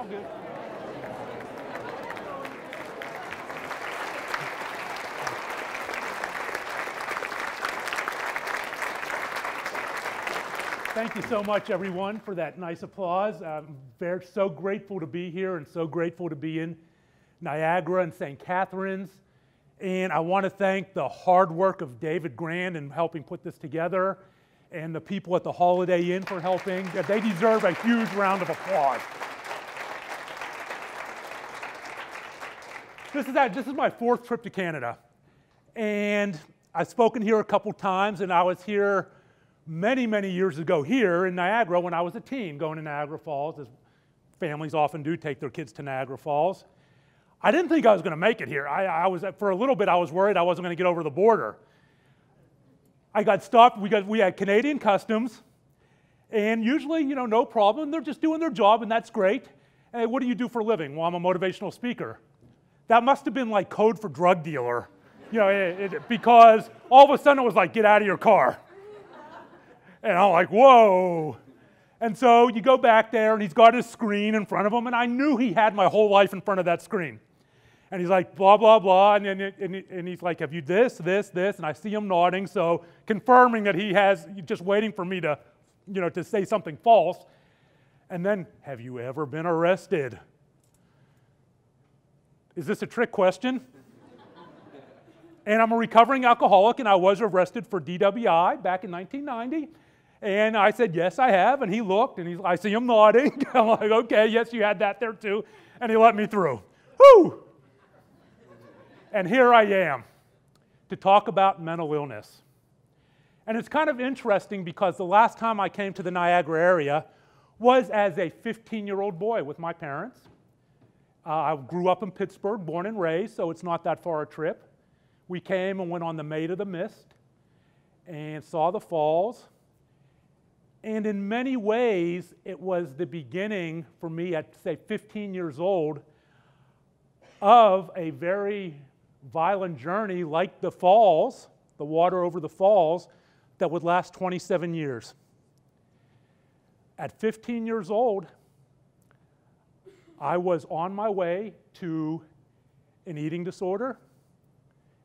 all good. Thank you so much, everyone, for that nice applause. I'm so grateful to be here and so grateful to be in Niagara and St. Catharines. And I want to thank the hard work of David Grand in helping put this together and the people at the Holiday Inn for helping. They deserve a huge round of applause. This is my 4th trip to Canada. And I've spoken here a couple times, and I was here many, many years ago here in Niagara when I was a teen, going to Niagara Falls, as families often do, take their kids to Niagara Falls. I didn't think I was going to make it here. For a little bit, I was worried I wasn't going to get over the border. I got stopped. We had Canadian customs, and usually, no problem. They're just doing their job, and that's great. Hey, what do you do for a living? Well, I'm a motivational speaker. That must have been like code for drug dealer, because all of a sudden it was like, get out of your car. And I'm like, whoa. And so you go back there, and he's got his screen in front of him, and I knew he had my whole life in front of that screen. And he's like, blah, blah, blah, and he's like, have you this, and I see him nodding, so confirming that he has, just waiting for me to, to say something false. And then, have you ever been arrested? Is this a trick question? And I'm a recovering alcoholic, and I was arrested for DWI back in 1990. And I said, yes, I have. And he looked, and I see him nodding. I'm like, okay, yes, you had that there too. And he let me through. Whew! And here I am to talk about mental illness. And it's kind of interesting because the last time I came to the Niagara area was as a 15-year-old boy with my parents. I grew up in Pittsburgh, born and raised, so it's not that far a trip. We came and went on the Maid of the Mist and saw the falls. And in many ways, it was the beginning for me at, say, 15 years old of a very violent journey like the falls, the water over the falls, that would last 27 years. At 15 years old, I was on my way to an eating disorder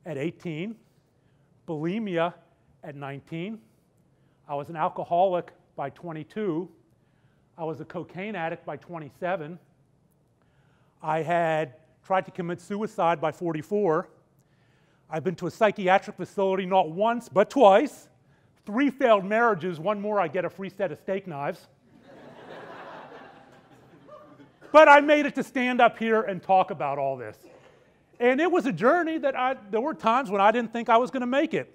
at 18, bulimia at 19. I was an alcoholic by 22. I was a cocaine addict by 27. I had tried to commit suicide by 44. I've been to a psychiatric facility not once, but twice. 3 failed marriages, 1 more I get a free set of steak knives. But I made it to stand up here and talk about all this. And it was a journey that there were times when I didn't think I was going to make it.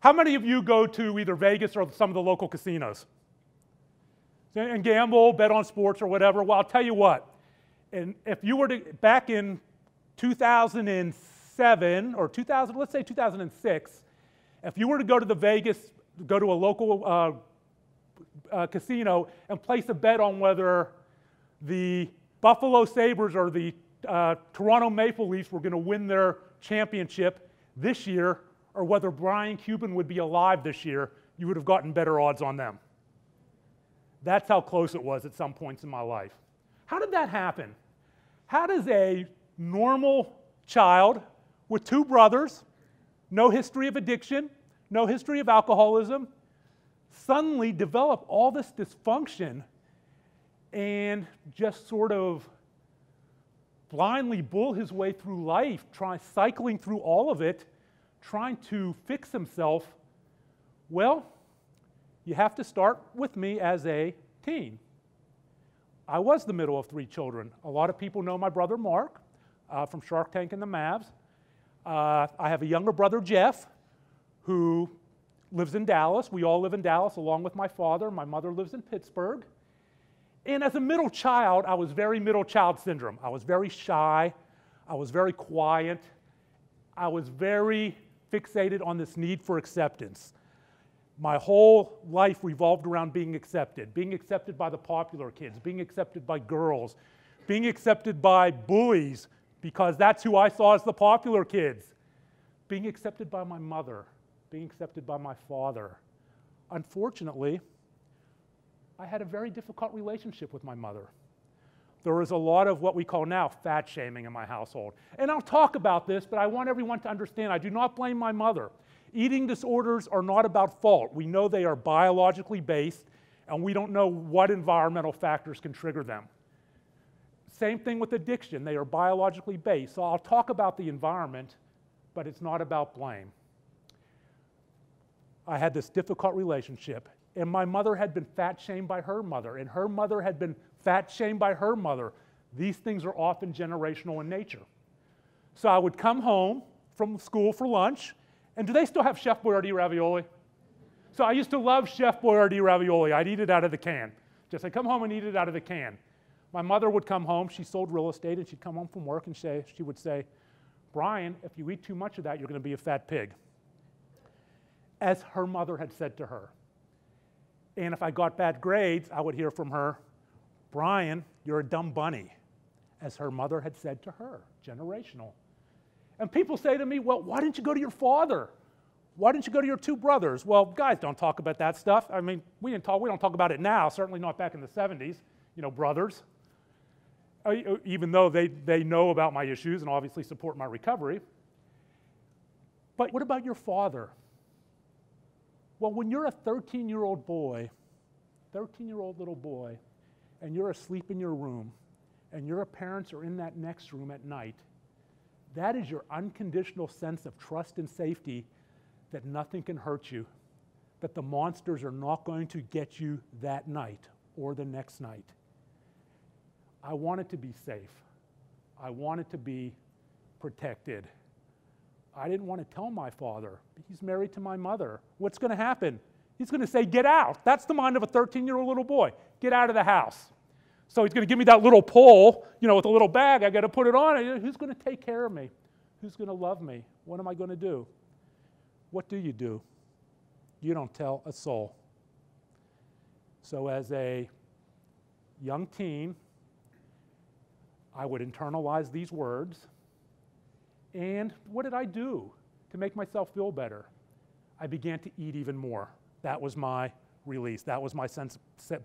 How many of you go to either Vegas or some of the local casinos and gamble, bet on sports or whatever? Well, I'll tell you what, and if you were to, back in 2007 or 2000, let's say 2006, if you were to go to go to a local casino and place a bet on whether the Buffalo Sabres or the Toronto Maple Leafs were going to win their championship this year, or whether Brian Cuban would be alive this year, you would have gotten better odds on them. That's how close it was at some points in my life. How did that happen? How does a normal child with 2 brothers, no history of addiction, no history of alcoholism, suddenly develop all this dysfunction and just sort of blindly bull his way through life, cycling through all of it, trying to fix himself? Well, you have to start with me as a teen. I was the middle of 3 children. A lot of people know my brother Mark from Shark Tank and the Mavs. I have a younger brother, Jeff, who lives in Dallas. We all live in Dallas along with my father. My mother lives in Pittsburgh. And as a middle child, I was very middle child syndrome. I was very shy. I was very quiet. I was very fixated on this need for acceptance. My whole life revolved around being accepted by the popular kids, being accepted by girls, being accepted by bullies, because that's who I saw as the popular kids, being accepted by my mother, being accepted by my father. Unfortunately, I had a very difficult relationship with my mother. there was a lot of what we call now fat shaming in my household. And I'll talk about this, but I want everyone to understand I do not blame my mother. Eating disorders are not about fault. We know they are biologically based, and we don't know what environmental factors can trigger them. Same thing with addiction. They are biologically based. So I'll talk about the environment, but it's not about blame. I had this difficult relationship, and my mother had been fat shamed by her mother, and her mother had been fat shamed by her mother. These things are often generational in nature. So I would come home from school for lunch, and do they still have Chef Boyardee ravioli? So I used to love Chef Boyardee ravioli. I'd eat it out of the can. Just I'd come home and eat it out of the can. My mother would come home, she sold real estate, and she'd come home from work and she would say, Brian, if you eat too much of that, you're going to be a fat pig. As her mother had said to her. And if I got bad grades, I would hear from her, Brian, you're a dumb bunny, as her mother had said to her, generational. And people say to me, well, why didn't you go to your father? Why didn't you go to your two brothers? Well, guys don't talk about that stuff. I mean, we don't talk about it now, certainly not back in the 70s, brothers. Even though they know about my issues and obviously support my recovery. But what about your father? Well, when you're a 13-year-old boy, 13-year-old little boy, and you're asleep in your room, and your parents are in that next room at night, that is your unconditional sense of trust and safety that nothing can hurt you, that the monsters are not going to get you that night or the next night. I wanted to be safe. I wanted to be protected. I didn't want to tell my father. He's married to my mother. What's going to happen? He's going to say, get out. That's the mind of a 13-year-old little boy. Get out of the house. So he's going to give me that little pole, with a little bag. I got to put it on. Who's going to take care of me? Who's going to love me? What am I going to do? What do? You don't tell a soul. So as a young teen, I would internalize these words. And what did I do to make myself feel better? I began to eat even more. That was my release. That was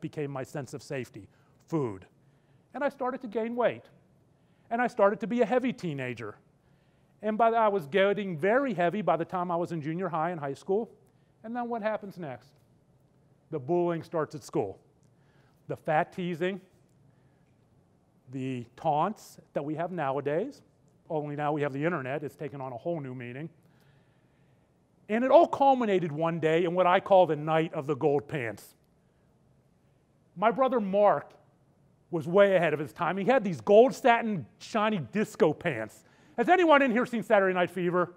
became my sense of safety, food. And I started to gain weight. And I started to be a heavy teenager. And I was getting very heavy by the time I was in junior high and high school. And then what happens next? The bullying starts at school. The fat teasing, the taunts that we have nowadays, only now we have the internet, it's taken on a whole new meaning. And it all culminated one day in what I call the night of the gold pants. My brother Mark was way ahead of his time. He had these gold satin shiny disco pants. Has anyone in here seen Saturday Night Fever?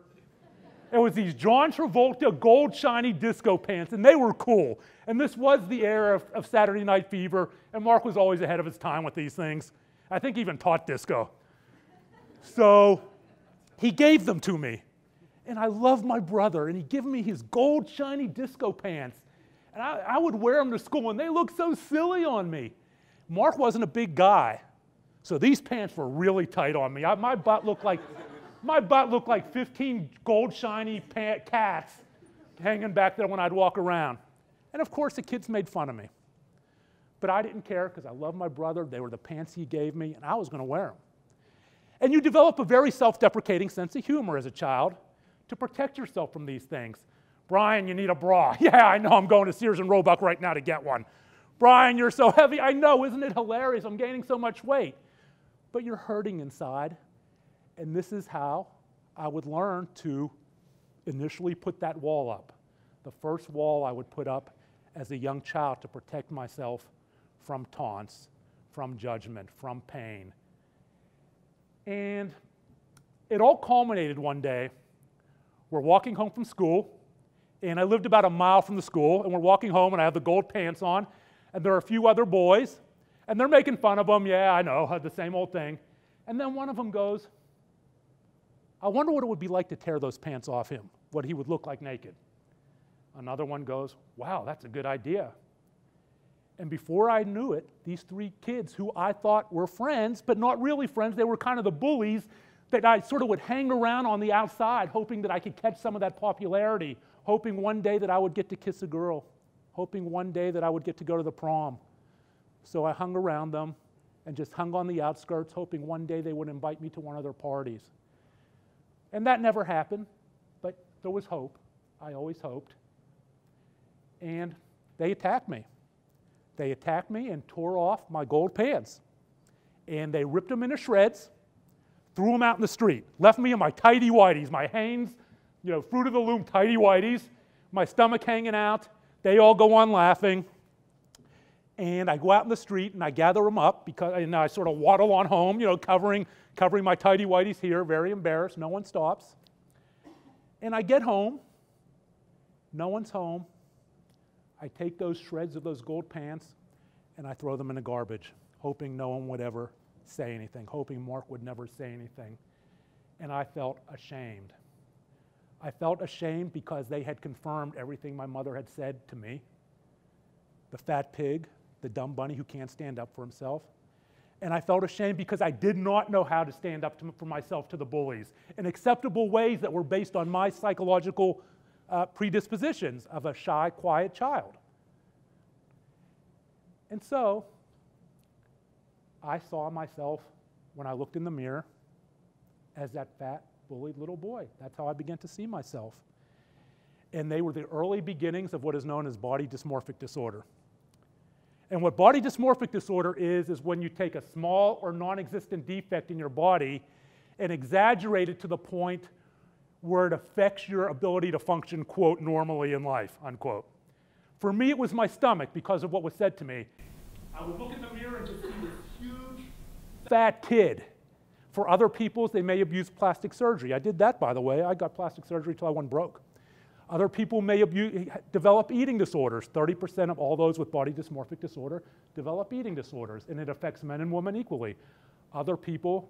It was these John Travolta gold shiny disco pants, and they were cool. And this was the era of Saturday Night Fever, and Mark was always ahead of his time with these things. I think he even taught disco. So he gave them to me. And I love my brother, and he'd give me his gold shiny disco pants. And I would wear them to school, and they looked so silly on me. Mark wasn't a big guy, so these pants were really tight on me. My butt looked like 15 gold shiny cats hanging back there when I'd walk around. And of course, the kids made fun of me. But I didn't care because I loved my brother. They were the pants he gave me, and I was going to wear them. And you develop a very self-deprecating sense of humor as a child to protect yourself from these things. Brian, you need a bra. Yeah, I know, I'm going to Sears and Roebuck right now to get one. Brian, you're so heavy. I know, isn't it hilarious? I'm gaining so much weight. But you're hurting inside. And this is how I would learn to initially put that wall up. The first wall I would put up as a young child to protect myself from taunts, from judgment, from pain. And it all culminated one day. We're walking home from school, and I lived about a mile from the school, and we're walking home, and I have the gold pants on, and there are a few other boys, and they're making fun of them. Yeah, I know, the same old thing. And then one of them goes, I wonder what it would be like to tear those pants off him, what he would look like naked. Another one goes, wow, that's a good idea. And before I knew it, these three kids who I thought were friends, but not really friends, they were kind of the bullies that I sort of would hang around on the outside, hoping that I could catch some of that popularity, hoping one day that I would get to kiss a girl, hoping one day that I would get to go to the prom. So I hung around them, and just hung on the outskirts, hoping one day they would invite me to one of their parties. And that never happened, but there was hope. I always hoped. And they attacked me. They attacked me and tore off my gold pants. And they ripped them into shreds, threw them out in the street, left me in my tighty whities, my Hanes, Fruit of the Loom tighty whities, my stomach hanging out. They all go on laughing. And I go out in the street and I gather them up and I sort of waddle on home, covering my tighty whities here, very embarrassed. No one stops. And I get home. No one's home. I take those shreds of those gold pants and I throw them in the garbage, hoping no one would ever say anything, hoping Mark would never say anything. And I felt ashamed. I felt ashamed because they had confirmed everything my mother had said to me. The fat pig, the dumb bunny who can't stand up for himself. And I felt ashamed because I did not know how to stand up for myself to the bullies in acceptable ways that were based on my psychological predispositions of a shy, quiet child. And so, I saw myself, when I looked in the mirror, as that fat, bullied little boy. That's how I began to see myself. And they were the early beginnings of what is known as body dysmorphic disorder. And what body dysmorphic disorder is when you take a small or non-existent defect in your body and exaggerate it to the point where it affects your ability to function, quote, normally in life, unquote. For me, it was my stomach because of what was said to me. I would look in the mirror and just see this huge, fat kid. For other people, they may have used plastic surgery. I did that, by the way. I got plastic surgery till I went broke. Other people may develop eating disorders. 30% of all those with body dysmorphic disorder develop eating disorders, and it affects men and women equally. Other people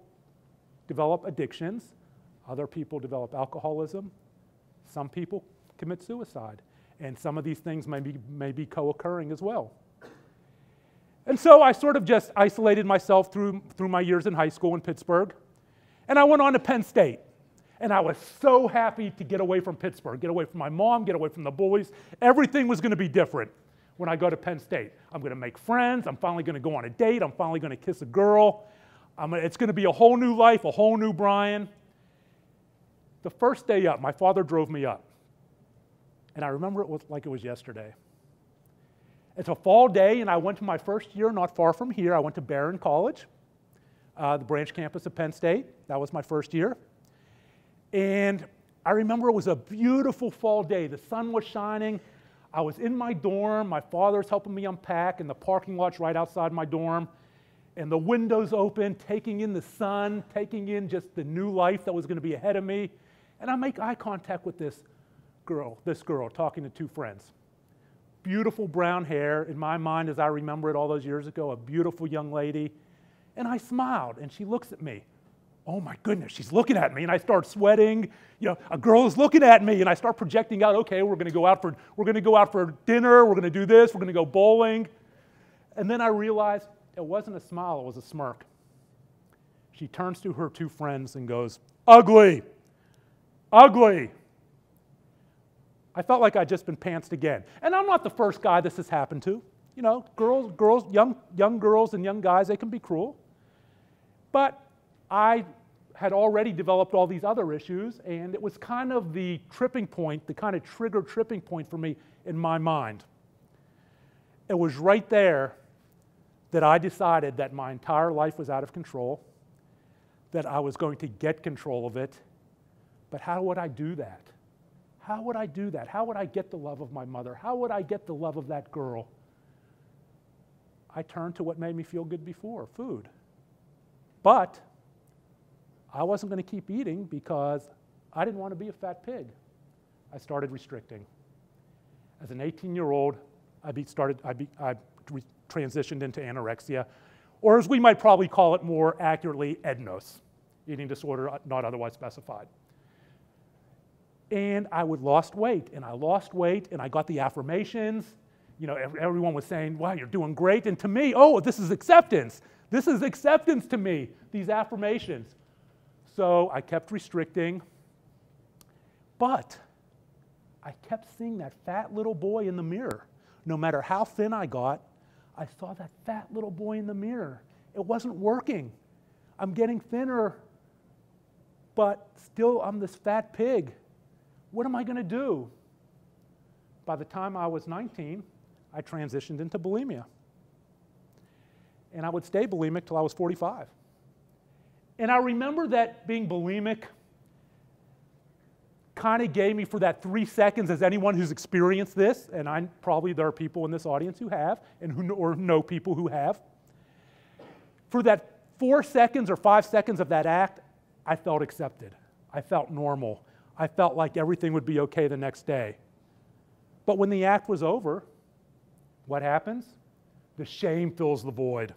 develop addictions. Other people develop alcoholism. Some people commit suicide. And some of these things may be co-occurring as well. And so I sort of just isolated myself through my years in high school in Pittsburgh. And I went on to Penn State. And I was so happy to get away from Pittsburgh, get away from my mom, get away from the bullies. Everything was going to be different when I go to Penn State. I'm going to make friends. I'm finally going to go on a date. I'm finally going to kiss a girl. It's going to be a whole new life, a whole new Brian. The first day up, my father drove me up. And I remember it like it was yesterday. It's a fall day, and I went to my first year not far from here. I went to Barron College, the branch campus of Penn State. That was my first year. And I remember it was a beautiful fall day. The sun was shining. I was in my dorm. My father's helping me unpack, and the parking lot's right outside my dorm. And the windows open, taking in the sun, taking in just the new life that was going to be ahead of me. And I make eye contact with this girl, talking to two friends. Beautiful brown hair, in my mind as I remember it all those years ago, a beautiful young lady. And I smiled, and she looks at me. Oh my goodness, she's looking at me, and I start sweating. A girl is looking at me, and I start projecting out, okay, we're going to go out for dinner, we're going to do this, we're going to go bowling. And then I realized it wasn't a smile, it was a smirk. She turns to her two friends and goes, "Ugly, ugly." I felt like I'd just been pantsed again. And I'm not the first guy this has happened to. Young girls and young guys, they can be cruel. But I had already developed all these other issues, and it was kind of the tripping point, the kind of trigger tripping point for me in my mind. It was right there that I decided that my entire life was out of control, that I was going to get control of it, but how would I do that? How would I do that? How would I get the love of my mother? How would I get the love of that girl? I turned to what made me feel good before, food. But I wasn't going to keep eating because I didn't want to be a fat pig. I started restricting. As an 18-year-old, I transitioned into anorexia, or as we might probably call it more accurately, EDNOS, eating disorder not otherwise specified. And I lost weight, and I got the affirmations. Everyone was saying, wow, you're doing great. And to me, oh, this is acceptance. This is acceptance to me, these affirmations. So I kept restricting, but I kept seeing that fat little boy in the mirror. No matter how thin I got, I saw that fat little boy in the mirror. It wasn't working. I'm getting thinner, but still I'm this fat pig. What am I going to do? By the time I was 19, I transitioned into bulimia. And I would stay bulimic till I was 45. And I remember that being bulimic kind of gave me, for that 3 seconds, as anyone who's experienced this, and there are people in this audience who have, and or know people who have, for that 4 seconds or 5 seconds of that act, I felt accepted. I felt normal. I felt like everything would be okay the next day. But when the act was over, what happens? The shame fills the void.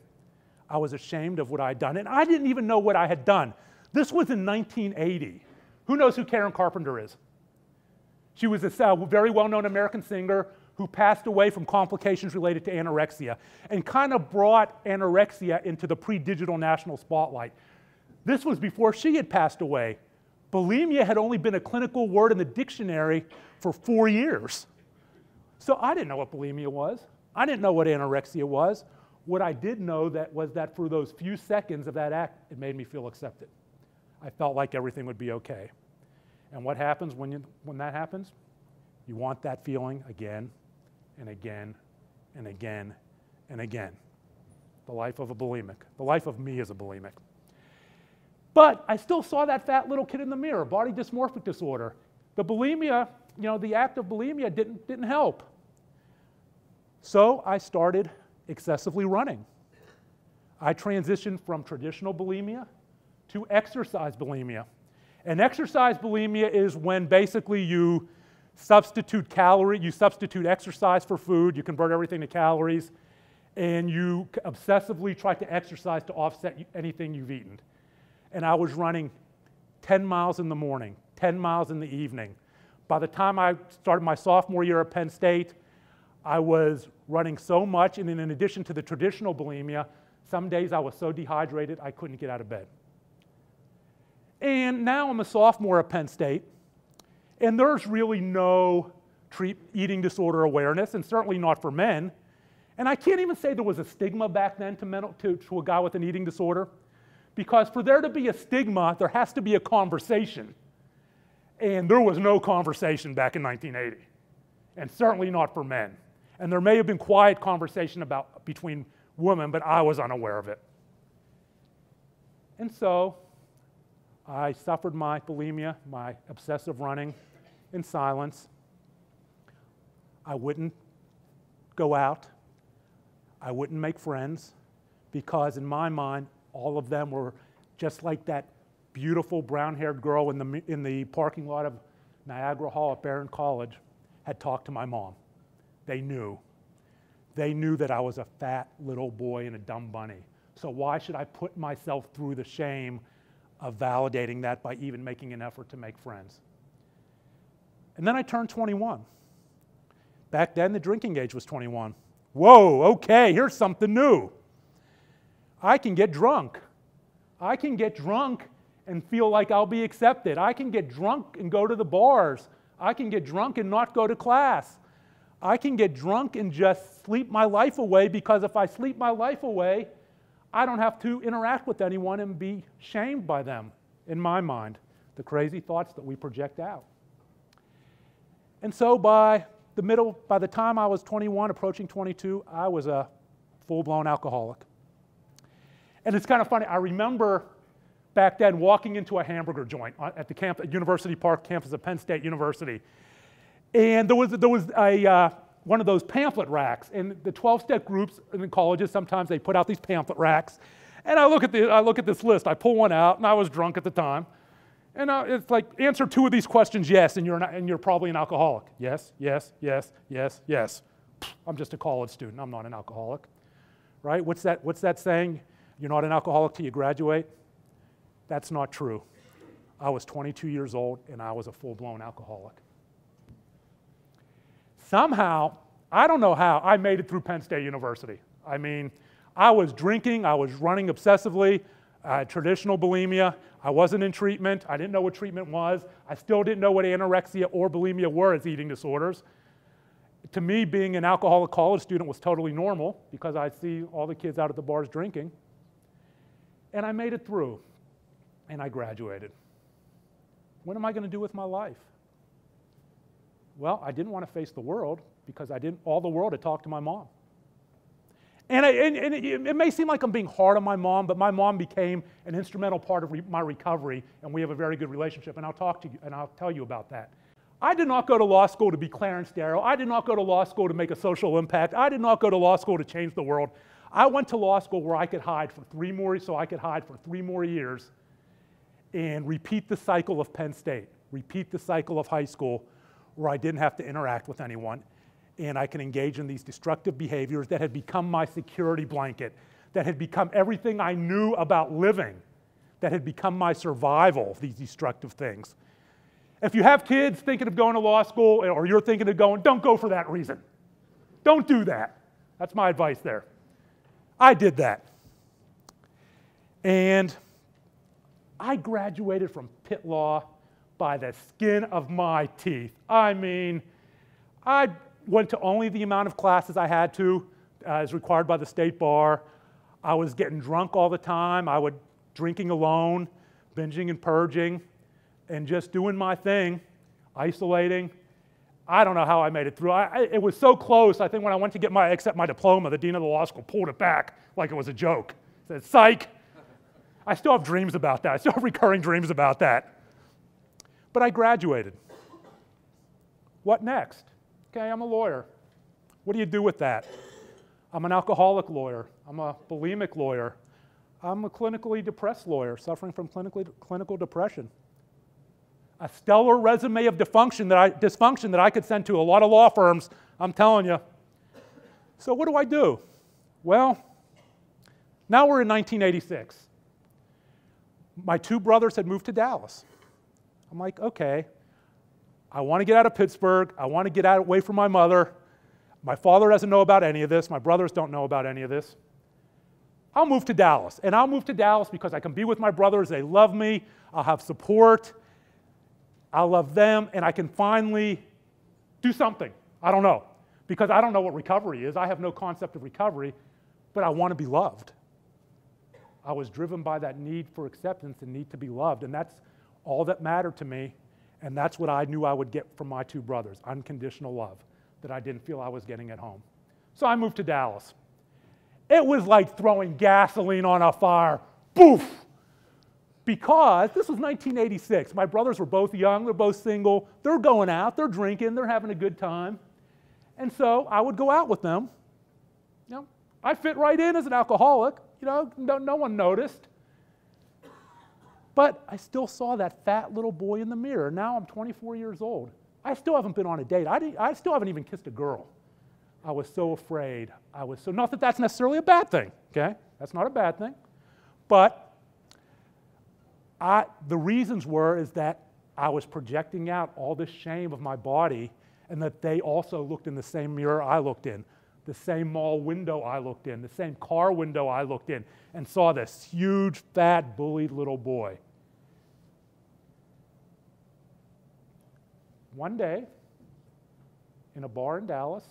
I was ashamed of what I had done, and I didn't even know what I had done. This was in 1980. Who knows who Karen Carpenter is? She was a very well-known American singer who passed away from complications related to anorexia and kind of brought anorexia into the pre-digital national spotlight. This was before she had passed away. Bulimia had only been a clinical word in the dictionary for 4 years. So I didn't know what bulimia was. I didn't know what anorexia was. What I did know was that for those few seconds of that act, it made me feel accepted. I felt like everything would be okay. And what happens when that happens? You want that feeling again and again and again and again. The life of a bulimic. The life of me as a bulimic. But I still saw that fat little kid in the mirror, body dysmorphic disorder. The bulimia, the act of bulimia didn't help. So I started excessively running. I transitioned from traditional bulimia to exercise bulimia. And exercise bulimia is when basically you substitute exercise for food, you convert everything to calories, and you obsessively try to exercise to offset anything you've eaten. And I was running 10 miles in the morning, 10 miles in the evening. By the time I started my sophomore year at Penn State, I was running so much, and then in addition to the traditional bulimia, some days I was so dehydrated I couldn't get out of bed. And now I'm a sophomore at Penn State, and there's really no eating disorder awareness, and certainly not for men. And I can't even say there was a stigma back then to a guy with an eating disorder, because for there to be a stigma, there has to be a conversation. And there was no conversation back in 1980, and certainly not for men. And there may have been quiet conversation between women, but I was unaware of it. And so I suffered my bulimia, my obsessive running, in silence. I wouldn't go out. I wouldn't make friends, because in my mind, all of them were just like that beautiful brown-haired girl in the parking lot of Niagara Hall at Barron College had talked to my mom. They knew. They knew that I was a fat little boy and a dumb bunny. So why should I put myself through the shame of validating that by even making an effort to make friends? And then I turned 21. Back then, the drinking age was 21. Whoa, okay, here's something new. I can get drunk. I can get drunk and feel like I'll be accepted. I can get drunk and go to the bars. I can get drunk and not go to class. I can get drunk and just sleep my life away, because if I sleep my life away, I don't have to interact with anyone and be shamed by them, in my mind, the crazy thoughts that we project out. And so by the time I was 21, approaching 22, I was a full-blown alcoholic. And it's kind of funny, I remember back then walking into a hamburger joint at the University Park campus of Penn State University. And there was one of those pamphlet racks, and the 12-step groups in colleges, sometimes they put out these pamphlet racks. And I look at this list, I pull one out, and I was drunk at the time. And it's like, answer 2 of these questions, yes, and you're probably an alcoholic. Yes, yes, yes, yes, yes. I'm just a college student, I'm not an alcoholic. Right? What's that saying? You're not an alcoholic till you graduate? That's not true. I was 22 years old, and I was a full-blown alcoholic. Somehow, I don't know how, I made it through Penn State University. I mean, I was drinking, I was running obsessively, I had traditional bulimia, I wasn't in treatment, I didn't know what treatment was, I still didn't know what anorexia or bulimia were as eating disorders. To me, being an alcoholic college student was totally normal, because I'd see all the kids out at the bars drinking. And I made it through, and I graduated. What am I going to do with my life? Well, I didn't want to face the world because all the world had talked to my mom. And it may seem like I'm being hard on my mom, but my mom became an instrumental part of my recovery, and we have a very good relationship, and I'll talk to you, and I'll tell you about that. I did not go to law school to be Clarence Darrow. I did not go to law school to make a social impact. I did not go to law school to change the world. I went to law school where I could hide for 3 more years and repeat the cycle of Penn State, repeat the cycle of high school where I didn't have to interact with anyone, and I can engage in these destructive behaviors that had become my security blanket, that had become everything I knew about living, that had become my survival, these destructive things. If you have kids thinking of going to law school, or you're thinking of going, don't go for that reason. Don't do that. That's my advice there. I did that. And I graduated from Pitt Law by the skin of my teeth. I mean, I went to only the amount of classes I had to, as required by the state bar. I was getting drunk all the time. I would drinking alone, binging and purging, and just doing my thing, isolating. I don't know how I made it through. It was so close, I think when I went to accept my diploma, the dean of the law school pulled it back like it was a joke. Said, psych. I still have dreams about that. I still have recurring dreams about that. But I graduated. What next? Okay, I'm a lawyer. What do you do with that? I'm an alcoholic lawyer. I'm a bulimic lawyer. I'm a clinically depressed lawyer suffering from clinical depression. A stellar resume of dysfunction that I could send to a lot of law firms, I'm telling you. So what do I do? Well, now we're in 1986. My 2 brothers had moved to Dallas. I'm like, okay, I want to get out of Pittsburgh. I want to get away from my mother. My father doesn't know about any of this. My brothers don't know about any of this. I'll move to Dallas. And I'll move to Dallas because I can be with my brothers. They love me. I'll have support. I'll love them. And I can finally do something. I don't know. Because I don't know what recovery is. I have no concept of recovery. But I want to be loved. I was driven by that need for acceptance and need to be loved. And that's all that mattered to me. And that's what I knew I would get from my 2 brothers, unconditional love that I didn't feel I was getting at home. So I moved to Dallas. It was like throwing gasoline on a fire. Boof! Because this was 1986. My brothers were both young. They're both single. They're going out. They're drinking. They're having a good time. And so I would go out with them. You know, I fit right in as an alcoholic. You know, no one noticed. But I still saw that fat little boy in the mirror. Now I'm 24 years old. I still haven't been on a date. I still haven't even kissed a girl. I was so afraid. Not that that's necessarily a bad thing, okay? That's not a bad thing. But the reasons is that I was projecting out all this shame of my body, and that they also looked in the same mirror I looked in, the same mall window I looked in, the same car window I looked in, and saw this huge, fat, bullied little boy. One day, in a bar in Dallas,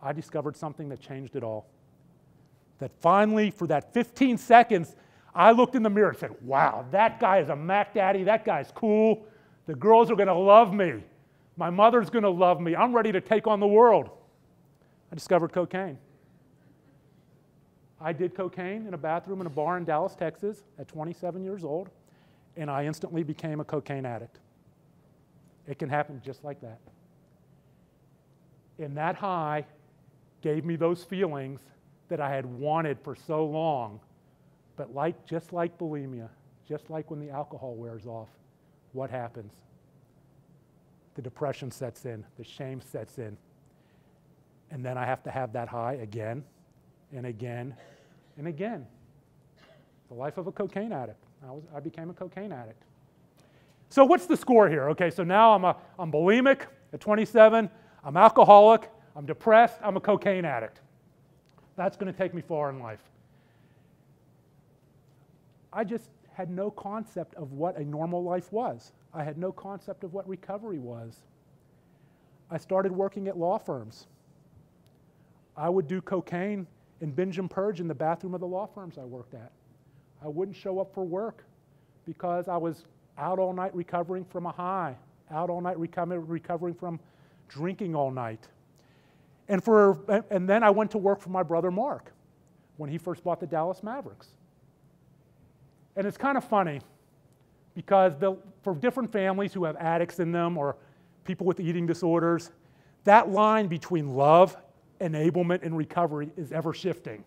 I discovered something that changed it all. That finally, for that 15 seconds, I looked in the mirror and said, wow, that guy is a Mac Daddy, that guy's cool. The girls are gonna love me. My mother's gonna love me. I'm ready to take on the world. I discovered cocaine. I did cocaine in a bathroom in a bar in Dallas, Texas at 27 years old, and I instantly became a cocaine addict. It can happen just like that. And that high gave me those feelings that I had wanted for so long. But just like bulimia, just like when the alcohol wears off, what happens? The depression sets in, the shame sets in. And then I have to have that high again and again and again. The life of a cocaine addict. I became a cocaine addict. So what's the score here? Okay, so now I'm bulimic at 27, I'm alcoholic, I'm depressed, I'm a cocaine addict. That's going to take me far in life. I just had no concept of what a normal life was. I had no concept of what recovery was. I started working at law firms. I would do cocaine and binge and purge in the bathroom of the law firms I worked at. I wouldn't show up for work because I was out all night recovering from a high, out all night recovering from drinking all night. And then I went to work for my brother Mark when he first bought the Dallas Mavericks. And it's kind of funny because for different families who have addicts in them or people with eating disorders, that line between love, enablement, and recovery is ever shifting.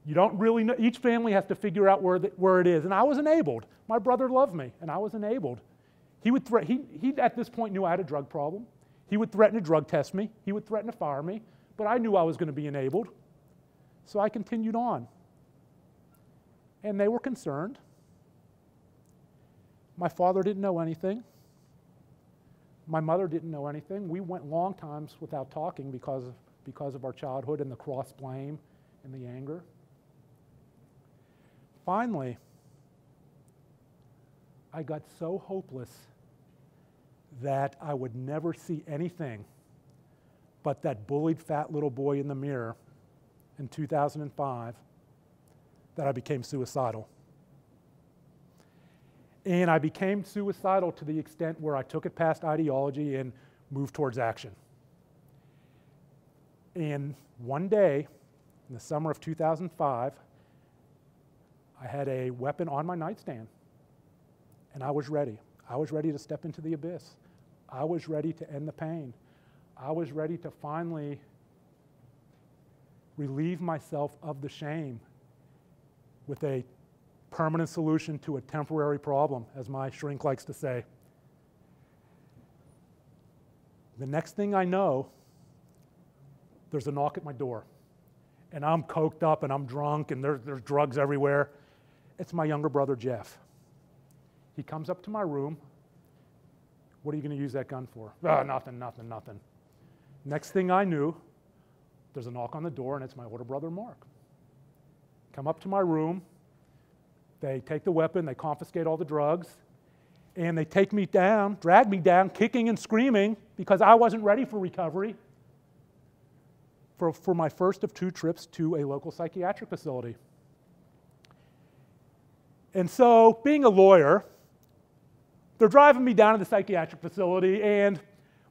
You don't really know, each family has to figure out where it is. And I was enabled. My brother loved me, and I was enabled. He at this point knew I had a drug problem. He would threaten to drug test me. He would threaten to fire me, but I knew I was going to be enabled. So I continued on. And they were concerned. My father didn't know anything. My mother didn't know anything. We went long times without talking because of our childhood and the cross-blame and the anger. Finally, I got so hopeless that I would never see anything but that bullied fat little boy in the mirror in 2005 that I became suicidal. And I became suicidal to the extent where I took it past ideology and moved towards action. And one day, in the summer of 2005, I had a weapon on my nightstand, and I was ready. I was ready to step into the abyss. I was ready to end the pain. I was ready to finally relieve myself of the shame with a permanent solution to a temporary problem, as my shrink likes to say. The next thing I know, there's a knock at my door. And I'm coked up and I'm drunk and there's drugs everywhere. It's my younger brother, Jeff. He comes up to my room. What are you going to use that gun for? Oh, nothing. Next thing I knew, there's a knock on the door and it's my older brother, Mark. Come up to my room. They take the weapon, they confiscate all the drugs, and they take me down, drag me down, kicking and screaming because I wasn't ready for recovery for my first of 2 trips to a local psychiatric facility. And so, being a lawyer, they're driving me down to the psychiatric facility, and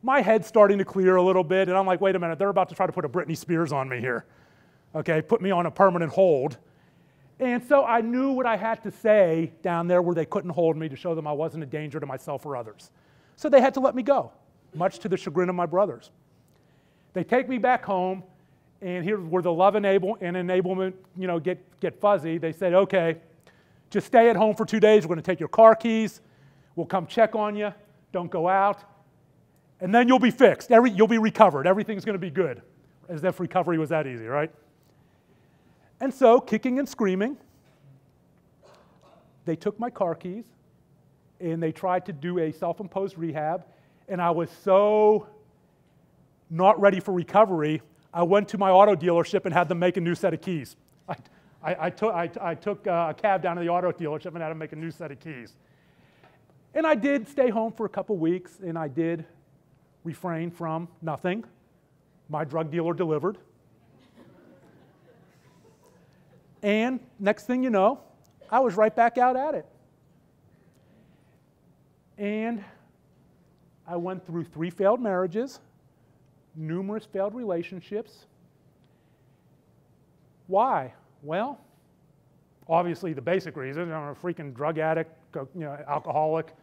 my head's starting to clear a little bit, and I'm like, wait a minute, they're about to try to put a Britney Spears on me here. Okay, put me on a permanent hold. And so I knew what I had to say down there where they couldn't hold me to show them I wasn't a danger to myself or others. So they had to let me go, much to the chagrin of my brothers. They take me back home, and here's where the love and enablement, get fuzzy. They said, okay, just stay at home for 2 days. We're going to take your car keys. We'll come check on you. Don't go out. And then you'll be fixed. You'll be recovered. Everything's going to be good. As if recovery was that easy, right? And so, kicking and screaming, they took my car keys and they tried to do a self-imposed rehab, and I was so not ready for recovery, I went to my auto dealership and had them make a new set of keys. I took a cab down to the auto dealership and had them make a new set of keys. And I did stay home for a couple weeks, and I did refrain from nothing. My drug dealer delivered. And next thing you know, I was right back out at it. And I went through 3 failed marriages, numerous failed relationships. Why? Well, obviously the basic reason, I'm a freaking drug addict, alcoholic,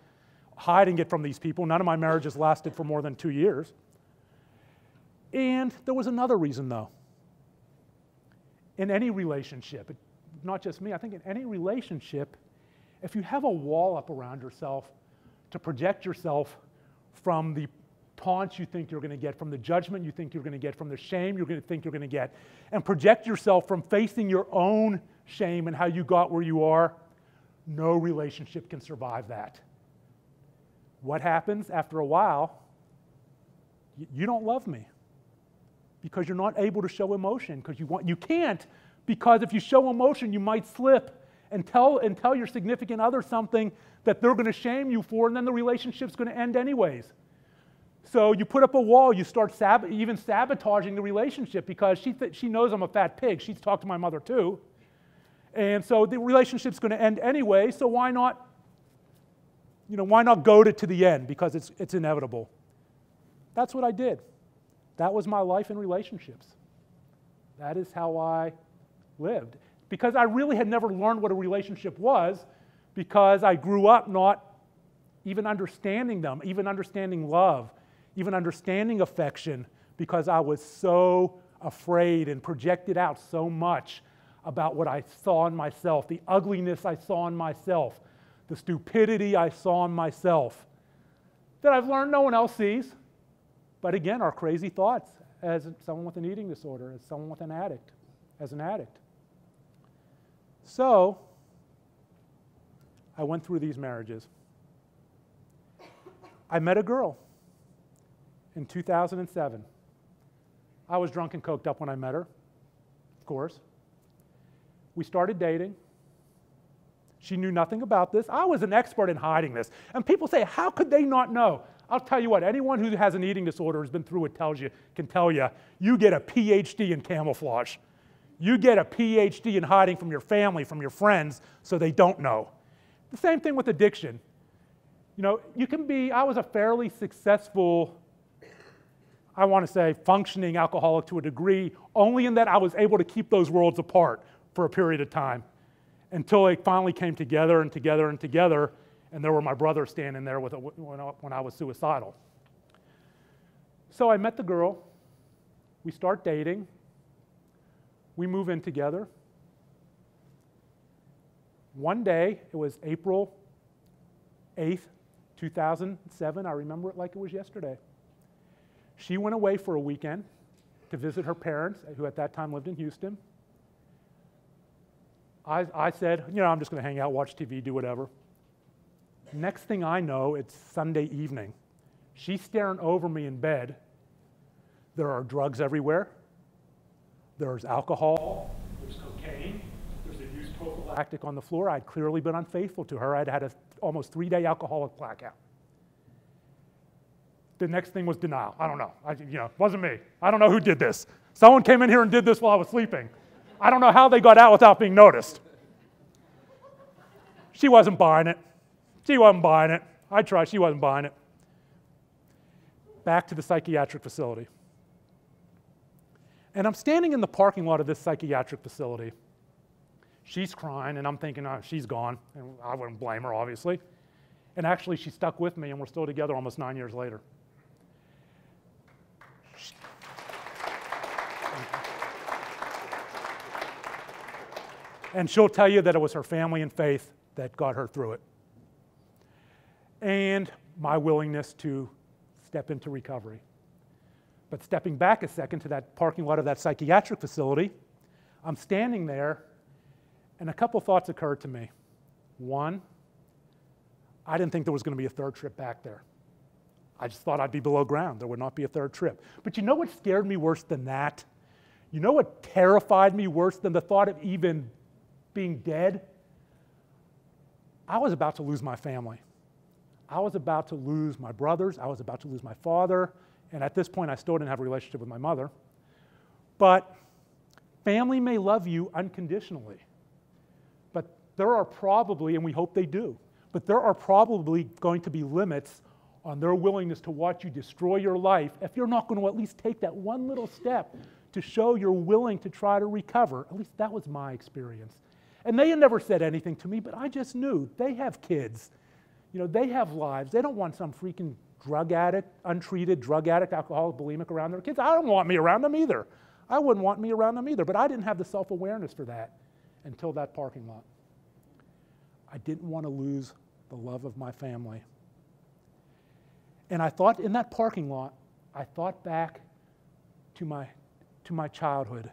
hiding it from these people. None of my marriages lasted for more than 2 years. And there was another reason though. In any relationship, not just me, I think in any relationship, if you have a wall up around yourself to project yourself from the taunts you think you're going to get, from the judgment you think you're going to get, from the shame you're going to think you're going to get, and project yourself from facing your own shame and how you got where you are, no relationship can survive that. What happens after a while? You don't love me. Because you're not able to show emotion, because you can't, because if you show emotion, you might slip and tell your significant other something that they're going to shame you for, and then the relationship's going to end anyways. So you put up a wall, you start even sabotaging the relationship because she knows I'm a fat pig. She's talked to my mother too. And so the relationship's going to end anyway, so why not, why not goad it to the end, because it's inevitable. That's what I did. That was my life in relationships. That is how I lived. Because I really had never learned what a relationship was, because I grew up not even understanding them, even understanding love, even understanding affection, because I was so afraid and projected out so much about what I saw in myself, the ugliness I saw in myself, the stupidity I saw in myself, that I've learned no one else sees. But again, our crazy thoughts as someone with an eating disorder, as someone with an addict, as an addict. So, I went through these marriages. I met a girl in 2007. I was drunk and coked up when I met her, of course. We started dating. She knew nothing about this. I was an expert in hiding this. And people say, how could they not know? I'll tell you what, anyone who has an eating disorder, has been through it, can tell you, you get a PhD in camouflage. You get a PhD in hiding from your family, from your friends, so they don't know. The same thing with addiction. I was a fairly successful, I want to say, functioning alcoholic to a degree, only in that I was able to keep those worlds apart for a period of time until they finally came together and together and together, and there were my brothers standing there when I was suicidal. So I met the girl. We start dating. We move in together. One day, it was April 8th, 2007. I remember it like it was yesterday. She went away for a weekend to visit her parents, who at that time lived in Houston. I said, I'm just going to hang out, watch TV, do whatever. Next thing I know, it's Sunday evening. She's staring over me in bed. There are drugs everywhere. There's alcohol. There's cocaine. There's a used prophylactic on the floor. I'd clearly been unfaithful to her. I'd had an almost 3-day alcoholic blackout. The next thing was denial. I don't know. It wasn't me. I don't know who did this. Someone came in here and did this while I was sleeping. I don't know how they got out without being noticed. She wasn't buying it. She wasn't buying it. I tried. She wasn't buying it. Back to the psychiatric facility. And I'm standing in the parking lot of this psychiatric facility. She's crying, and I'm thinking, oh, she's gone. And I wouldn't blame her, obviously. And actually, she stuck with me, and we're still together almost 9 years later. And she'll tell you that it was her family and faith that got her through it. And my willingness to step into recovery. But stepping back a second to that parking lot of that psychiatric facility, I'm standing there, and a couple thoughts occurred to me. One, I didn't think there was going to be a third trip back there. I just thought I'd be below ground. There would not be a third trip. But you know what scared me worse than that? You know what terrified me worse than the thought of even being dead? I was about to lose my family. I was about to lose my brothers. I was about to lose my father. And at this point, I still didn't have a relationship with my mother. But family may love you unconditionally. But there are probably, and we hope they do, but there are probably going to be limits on their willingness to watch you destroy your life if you're not going to at least take that one little step to show you're willing to try to recover. At least that was my experience. And they had never said anything to me, but I just knew they have kids. They have lives. They don't want some freaking drug addict, untreated drug addict, alcoholic, bulimic around their kids. I don't want me around them either. I wouldn't want me around them either, but I didn't have the self-awareness for that until that parking lot. I didn't want to lose the love of my family. And I thought in that parking lot, I thought back to my childhood.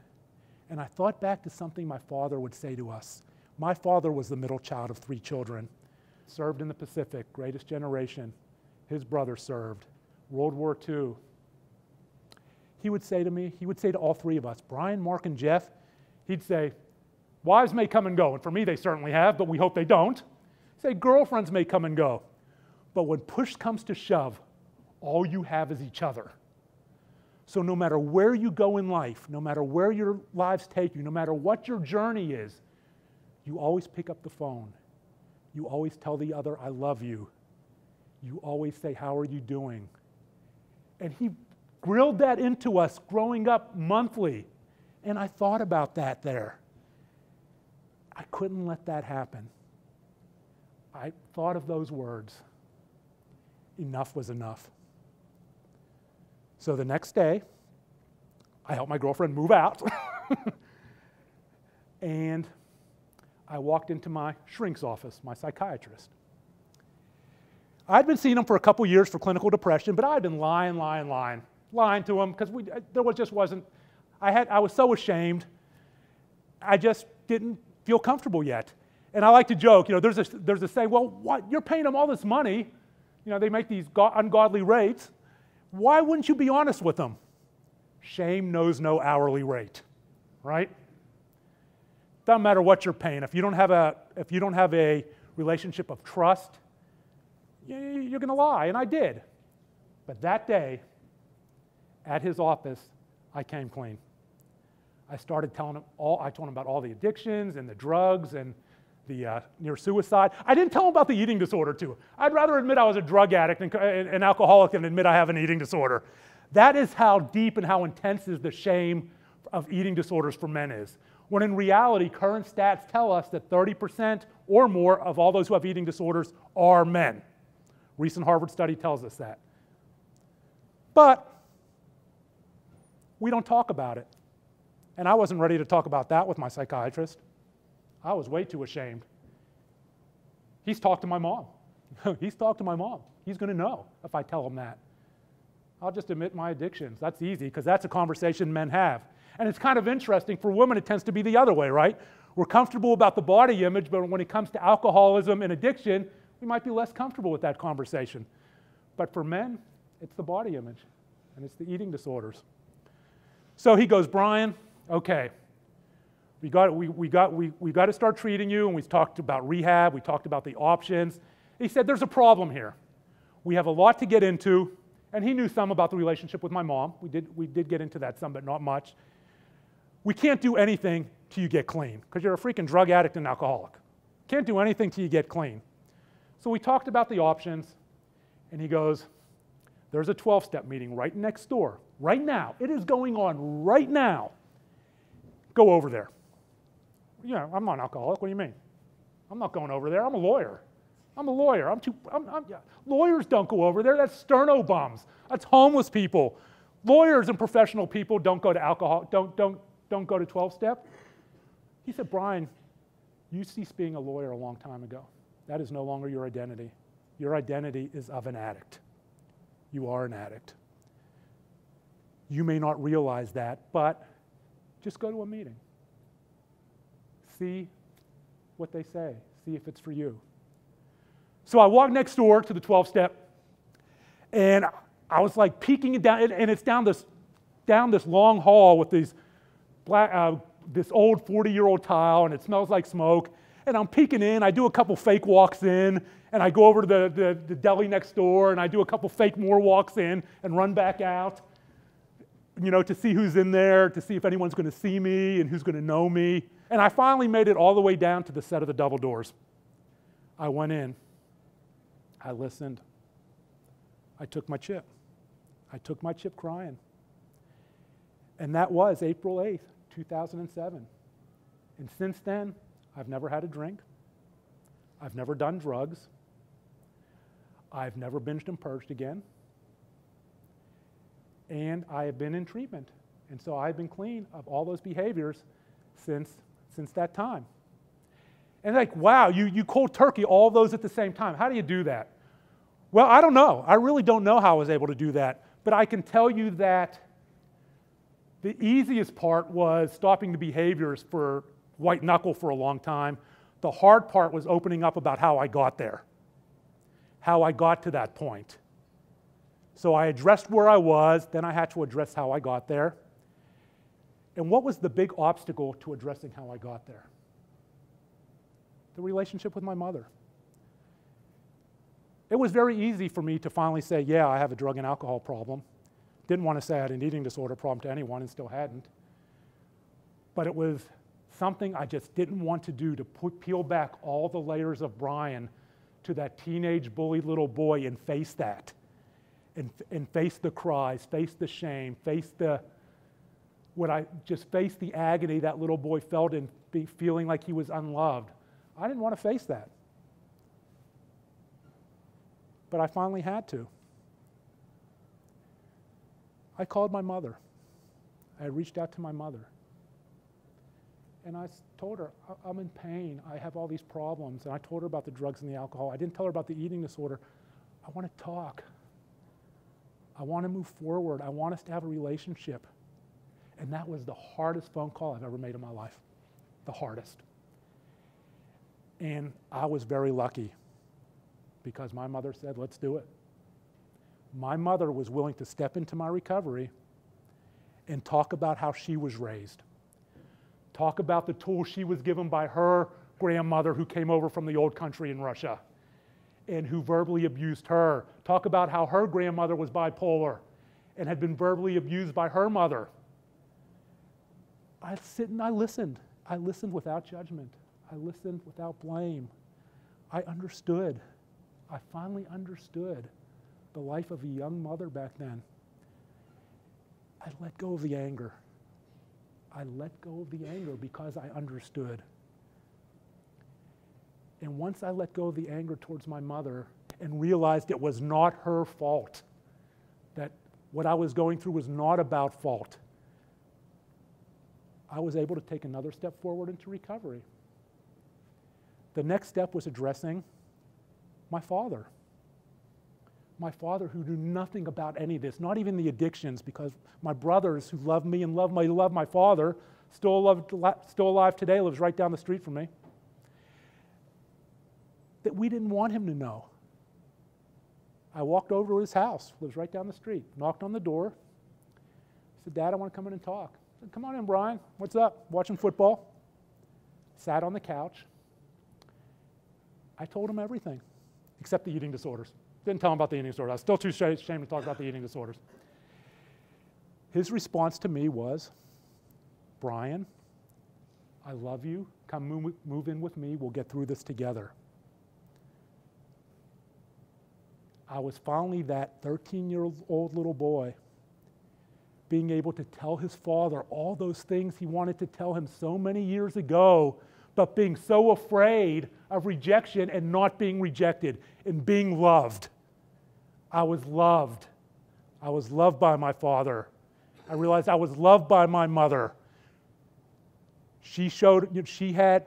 And I thought back to something my father would say to us. My father was the middle child of 3 children, served in the Pacific, greatest generation. His brother served, World War II. He would say to me, he would say to all 3 of us, Brian, Mark, and Jeff, he'd say, wives may come and go, and for me they certainly have, but we hope they don't. He'd say, girlfriends may come and go, but when push comes to shove, all you have is each other. So no matter where you go in life, no matter where your lives take you, no matter what your journey is, You always pick up the phone. You always tell the other, I love you. You always say, how are you doing? And he grilled that into us growing up monthly. And I thought about that there. I couldn't let that happen. I thought of those words. Enough was enough. So the next day, I helped my girlfriend move out. And I walked into my shrink's office, my psychiatrist. I'd been seeing him for a couple years for clinical depression, but I'd been lying to him because I was so ashamed. I just didn't feel comfortable yet. And I like to joke, there's a saying, well, what, you're paying them all this money. They make these ungodly rates. Why wouldn't you be honest with them? Shame knows no hourly rate, right? Doesn't matter what you're paying. If you don't have a relationship of trust, you're going to lie, and I did. But that day, at his office, I came clean. I started telling him I told him about all the addictions and the drugs and the near suicide. I didn't tell him about the eating disorder too. I'd rather admit I was a drug addict and an alcoholic than admit I have an eating disorder. That is how deep and how intense is the shame of eating disorders for men is. When in reality, current stats tell us that 30% or more of all those who have eating disorders are men. Recent Harvard study tells us that. But we don't talk about it. And I wasn't ready to talk about that with my psychiatrist. I was way too ashamed. He's talked to my mom. He's talked to my mom. He's going to know if I tell him that. I'll just admit my addictions. That's easy because that's a conversation men have. And it's kind of interesting. For women, it tends to be the other way, right? We're comfortable about the body image, but when it comes to alcoholism and addiction, we might be less comfortable with that conversation. But for men, it's the body image, and it's the eating disorders. So he goes, Brian, okay, we got to start treating you, and we talked about rehab, we talked about the options. He said, there's a problem here. We have a lot to get into, and he knew some about the relationship with my mom. We did get into that some, but not much. We can't do anything till you get clean, because you're a freaking drug addict and alcoholic. Can't do anything till you get clean. So we talked about the options, and he goes, there's a 12-step meeting right next door, right now. It is going on right now. Go over there. Yeah, I'm not an alcoholic. What do you mean? I'm not going over there. I'm a lawyer. Lawyers don't go over there. That's sterno bums. That's homeless people. Lawyers and professional people don't go to alcohol. Don't go to 12-step. He said, Brian, you ceased being a lawyer a long time ago. That is no longer your identity. Your identity is of an addict. You are an addict. You may not realize that, but just go to a meeting. See what they say. See if it's for you. So I walked next door to the 12-step, and I was like peeking it down, and it's down this long hall with these this old 40-year-old tile, and it smells like smoke. And I'm peeking in. I do a couple fake walks in, and I go over to the deli next door, and I do a couple fake more walks in and run back out, to see who's in there, to see if anyone's going to see me and who's going to know me. And I finally made it all the way down to the set of the double doors. I went in. I listened. I took my chip. I took my chip crying. And that was April 8th, 2007. And since then, I've never had a drink. I've never done drugs. I've never binged and purged again. And I have been in treatment. And so I've been clean of all those behaviors since that time. And like, wow, you cold turkey all those at the same time. How do you do that? Well, I don't know. I really don't know how I was able to do that. But I can tell you that the easiest part was stopping the behaviors for white knuckle for a long time. The hard part was opening up about how I got there, how I got to that point. So I addressed where I was, then I had to address how I got there. And what was the big obstacle to addressing how I got there? The relationship with my mother. It was very easy for me to finally say, yeah, I have a drug and alcohol problem. Didn't want to say I had an eating disorder problem to anyone and still hadn't. But it was something I just didn't want to do, to peel back all the layers of Brian to that teenage bullied little boy and face that. And face the cries, face the shame, face the agony that little boy felt in feeling like he was unloved. I didn't want to face that. But I finally had to. I called my mother. I reached out to my mother. And I told her, I'm in pain. I have all these problems. And I told her about the drugs and the alcohol. I didn't tell her about the eating disorder. I want to talk. I want to move forward. I want us to have a relationship. And that was the hardest phone call I've ever made in my life. The hardest. And I was very lucky because my mother said, let's do it. My mother was willing to step into my recovery and talk about how she was raised. Talk about the tools she was given by her grandmother who came over from the old country in Russia and who verbally abused her. Talk about how her grandmother was bipolar and had been verbally abused by her mother. I sit and I listened. I listened without judgment. I listened without blame. I understood. I finally understood the life of a young mother back then. I let go of the anger. I let go of the anger because I understood. And once I let go of the anger towards my mother and realized it was not her fault, that what I was going through was not about fault, I was able to take another step forward into recovery. The next step was addressing my father. My father, who knew nothing about any of this, not even the addictions, because my brothers who loved me and loved my father, still alive today, lives right down the street from me, that we didn't want him to know. I walked over to his house, lives right down the street, knocked on the door, said, Dad, I want to come in and talk. I said, come on in, Brian. What's up? Watching football. Sat on the couch. I told him everything, except the eating disorders. Didn't tell him about the eating disorders. I was still too ashamed to talk about the eating disorders. His response to me was, Brian, I love you. Come move in with me. We'll get through this together. I was finally that 13-year-old little boy being able to tell his father all those things he wanted to tell him so many years ago, but being so afraid of rejection and not being rejected and being loved. I was loved. I was loved by my father. I realized I was loved by my mother. She had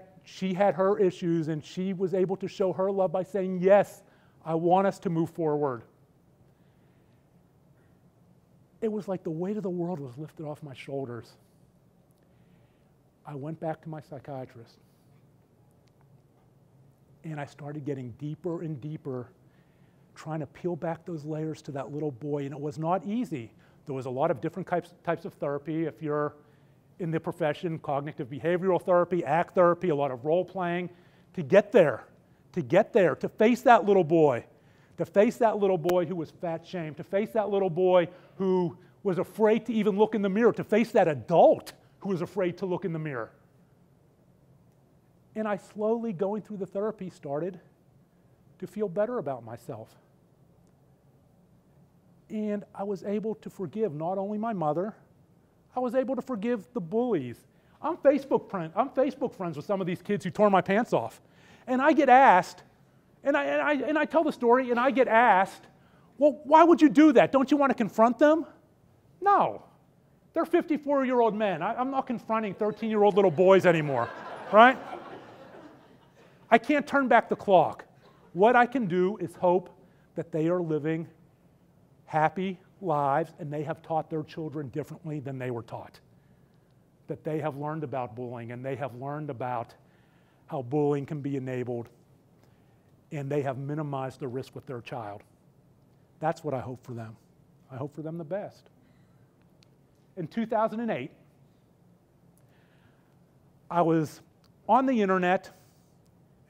her issues, and she was able to show her love by saying, yes, I want us to move forward. It was like the weight of the world was lifted off my shoulders. I went back to my psychiatrist, and I started getting deeper and deeper, trying to peel back those layers to that little boy, and it was not easy. There was a lot of different types of therapy. If you're in the profession, cognitive behavioral therapy, ACT therapy, a lot of role playing, to get there, to face that little boy, who was fat shamed, to face that little boy who was afraid to even look in the mirror, to face that adult who was afraid to look in the mirror. And I slowly, going through the therapy, started to feel better about myself. And I was able to forgive not only my mother, I was able to forgive the bullies. I'm Facebook friends with some of these kids who tore my pants off. And I get asked, and I tell the story, and I get asked, well, why would you do that? Don't you want to confront them? No. They're 54-year-old men. I'm not confronting 13-year-old little boys anymore, right? I can't turn back the clock. What I can do is hope that they are living happy lives and they have taught their children differently than they were taught. That they have learned about bullying and they have learned about how bullying can be enabled and they have minimized the risk with their child. That's what I hope for them. I hope for them the best. In 2008, I was on the internet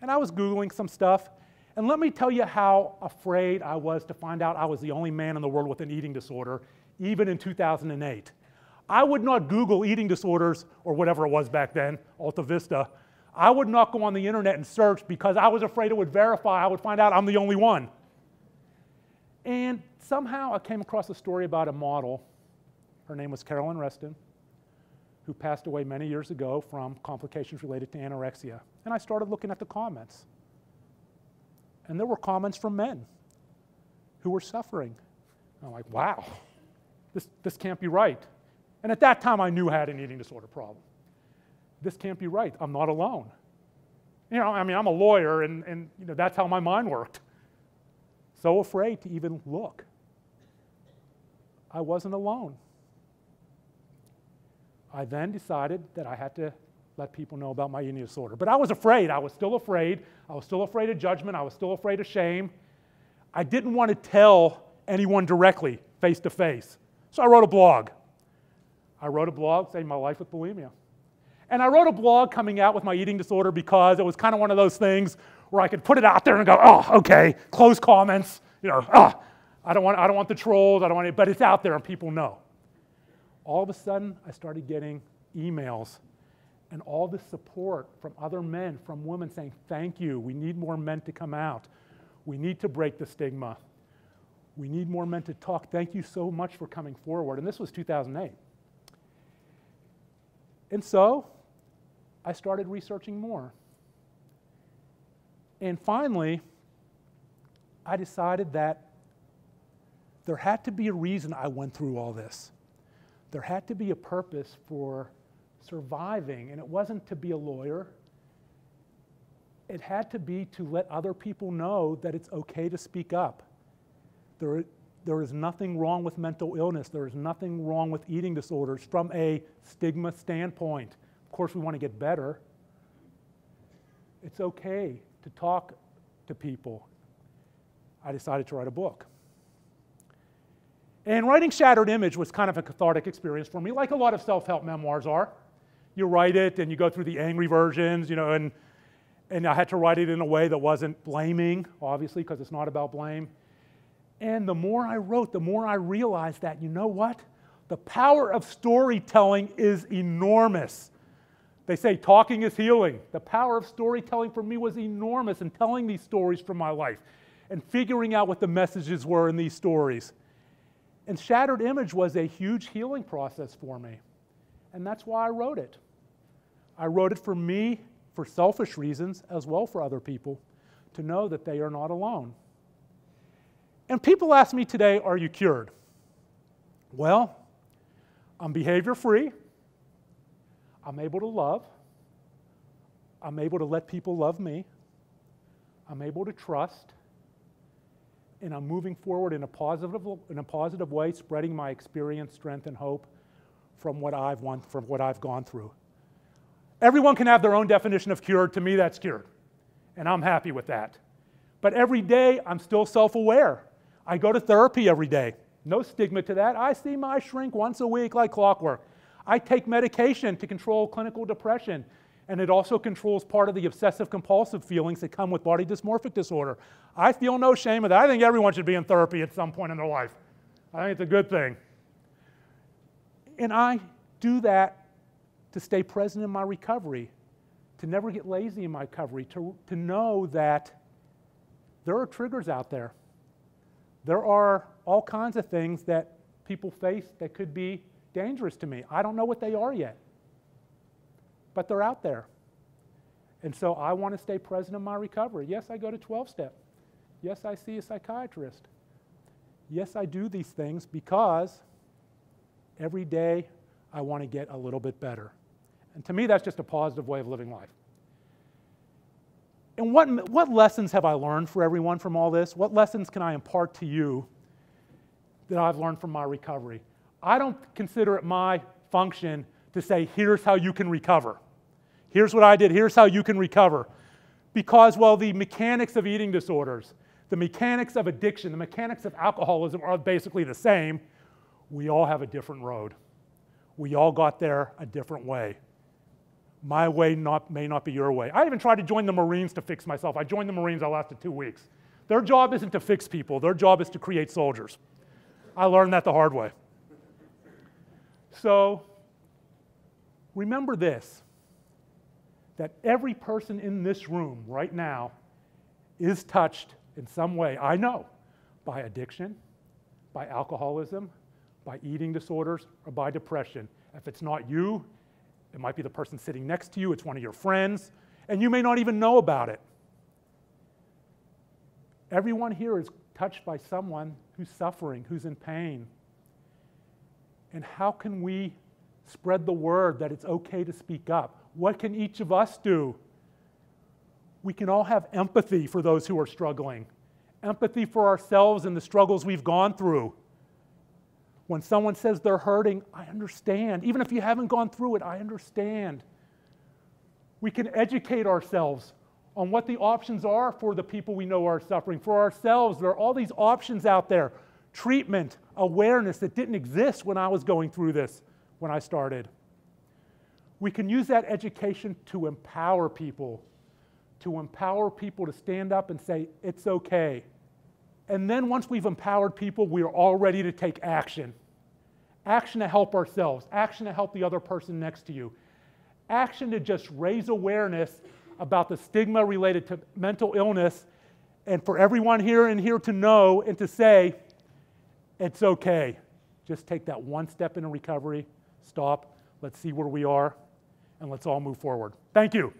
and I was Googling some stuff. And let me tell you how afraid I was to find out I was the only man in the world with an eating disorder, even in 2008. I would not Google eating disorders or whatever it was back then, Alta Vista. I would not go on the internet and search because I was afraid it would verify. I would find out I'm the only one. And somehow I came across a story about a model. Her name was Carolyn Reston, who passed away many years ago from complications related to anorexia. And I started looking at the comments. And there were comments from men who were suffering. And I'm like, wow, this can't be right. And at that time, I knew I had an eating disorder problem. This can't be right. I'm not alone. You know, I mean, I'm a lawyer, and you know, that's how my mind worked. So afraid to even look. I wasn't alone. I then decided that I had to let people know about my eating disorder. But I was afraid. I was still afraid. I was still afraid of judgment. I was still afraid of shame. I didn't want to tell anyone directly, face to face. So I wrote a blog. I wrote a blog saying my life with bulimia. And I wrote a blog coming out with my eating disorder because it was kind of one of those things where I could put it out there and go, oh, okay, close comments, you know, I don't want the trolls, I don't want it, but it's out there and people know. All of a sudden, I started getting emails and all this support from other men, from women saying, thank you, we need more men to come out. We need to break the stigma. We need more men to talk. Thank you so much for coming forward. And this was 2008. And so I started researching more. And finally, I decided that there had to be a reason I went through all this. There had to be a purpose for surviving, and it wasn't to be a lawyer. It had to be to let other people know that it's okay to speak up. There is nothing wrong with mental illness. There is nothing wrong with eating disorders from a stigma standpoint. Of course, we want to get better. It's okay to talk to people. I decided to write a book. And writing Shattered Image was kind of a cathartic experience for me, like a lot of self-help memoirs are. You write it and you go through the angry versions, you know, and I had to write it in a way that wasn't blaming, obviously, because it's not about blame. And the more I wrote, the more I realized that, you know what? The power of storytelling is enormous. They say talking is healing. The power of storytelling for me was enormous in telling these stories from my life and figuring out what the messages were in these stories. And Shattered Image was a huge healing process for me. And that's why I wrote it. I wrote it for me, for selfish reasons, as well for other people, to know that they are not alone. And people ask me today, are you cured? Well, I'm behavior-free. I'm able to love. I'm able to let people love me. I'm able to trust. And I'm moving forward in a positive way, spreading my experience, strength, and hope from what I've gone through. Everyone can have their own definition of cured. To me, that's cured. And I'm happy with that. But every day, I'm still self-aware. I go to therapy every day. No stigma to that. I see my shrink once a week like clockwork. I take medication to control clinical depression, and it also controls part of the obsessive-compulsive feelings that come with body dysmorphic disorder. I feel no shame of that. I think everyone should be in therapy at some point in their life. I think it's a good thing. And I do that to stay present in my recovery, to never get lazy in my recovery, to know that there are triggers out there. There are all kinds of things that people face that could be dangerous to me. I don't know what they are yet, but they're out there. And so I want to stay present in my recovery. Yes, I go to 12-step. Yes, I see a psychiatrist. Yes, I do these things because every day I want to get a little bit better. And to me, that's just a positive way of living life. And what lessons have I learned for everyone from all this? What lessons can I impart to you that I've learned from my recovery? I don't consider it my function to say, here's how you can recover. Here's what I did, here's how you can recover. Because, well, the mechanics of eating disorders, the mechanics of addiction, the mechanics of alcoholism are basically the same. We all have a different road. We all got there a different way. My way may not be your way. I even tried to join the Marines to fix myself. I joined the Marines, I lasted 2 weeks. Their job isn't to fix people, their job is to create soldiers. I learned that the hard way. So remember this, that every person in this room right now is touched in some way, I know, by addiction, by alcoholism, by eating disorders, or by depression. If it's not you, it might be the person sitting next to you, it's one of your friends, and you may not even know about it. Everyone here is touched by someone who's suffering, who's in pain. And how can we spread the word that it's okay to speak up? What can each of us do? We can all have empathy for those who are struggling, empathy for ourselves and the struggles we've gone through. When someone says they're hurting, I understand. Even if you haven't gone through it, I understand. We can educate ourselves on what the options are for the people we know are suffering. For ourselves, there are all these options out there. Treatment, awareness that didn't exist when I was going through this, when I started. We can use that education to empower people to stand up and say, it's okay. And then once we've empowered people, we are all ready to take action. Action to help ourselves, action to help the other person next to you. Action to just raise awareness about the stigma related to mental illness, and for everyone here and here to know and to say, it's okay. Just take that one step into recovery, stop, let's see where we are, and let's all move forward. Thank you.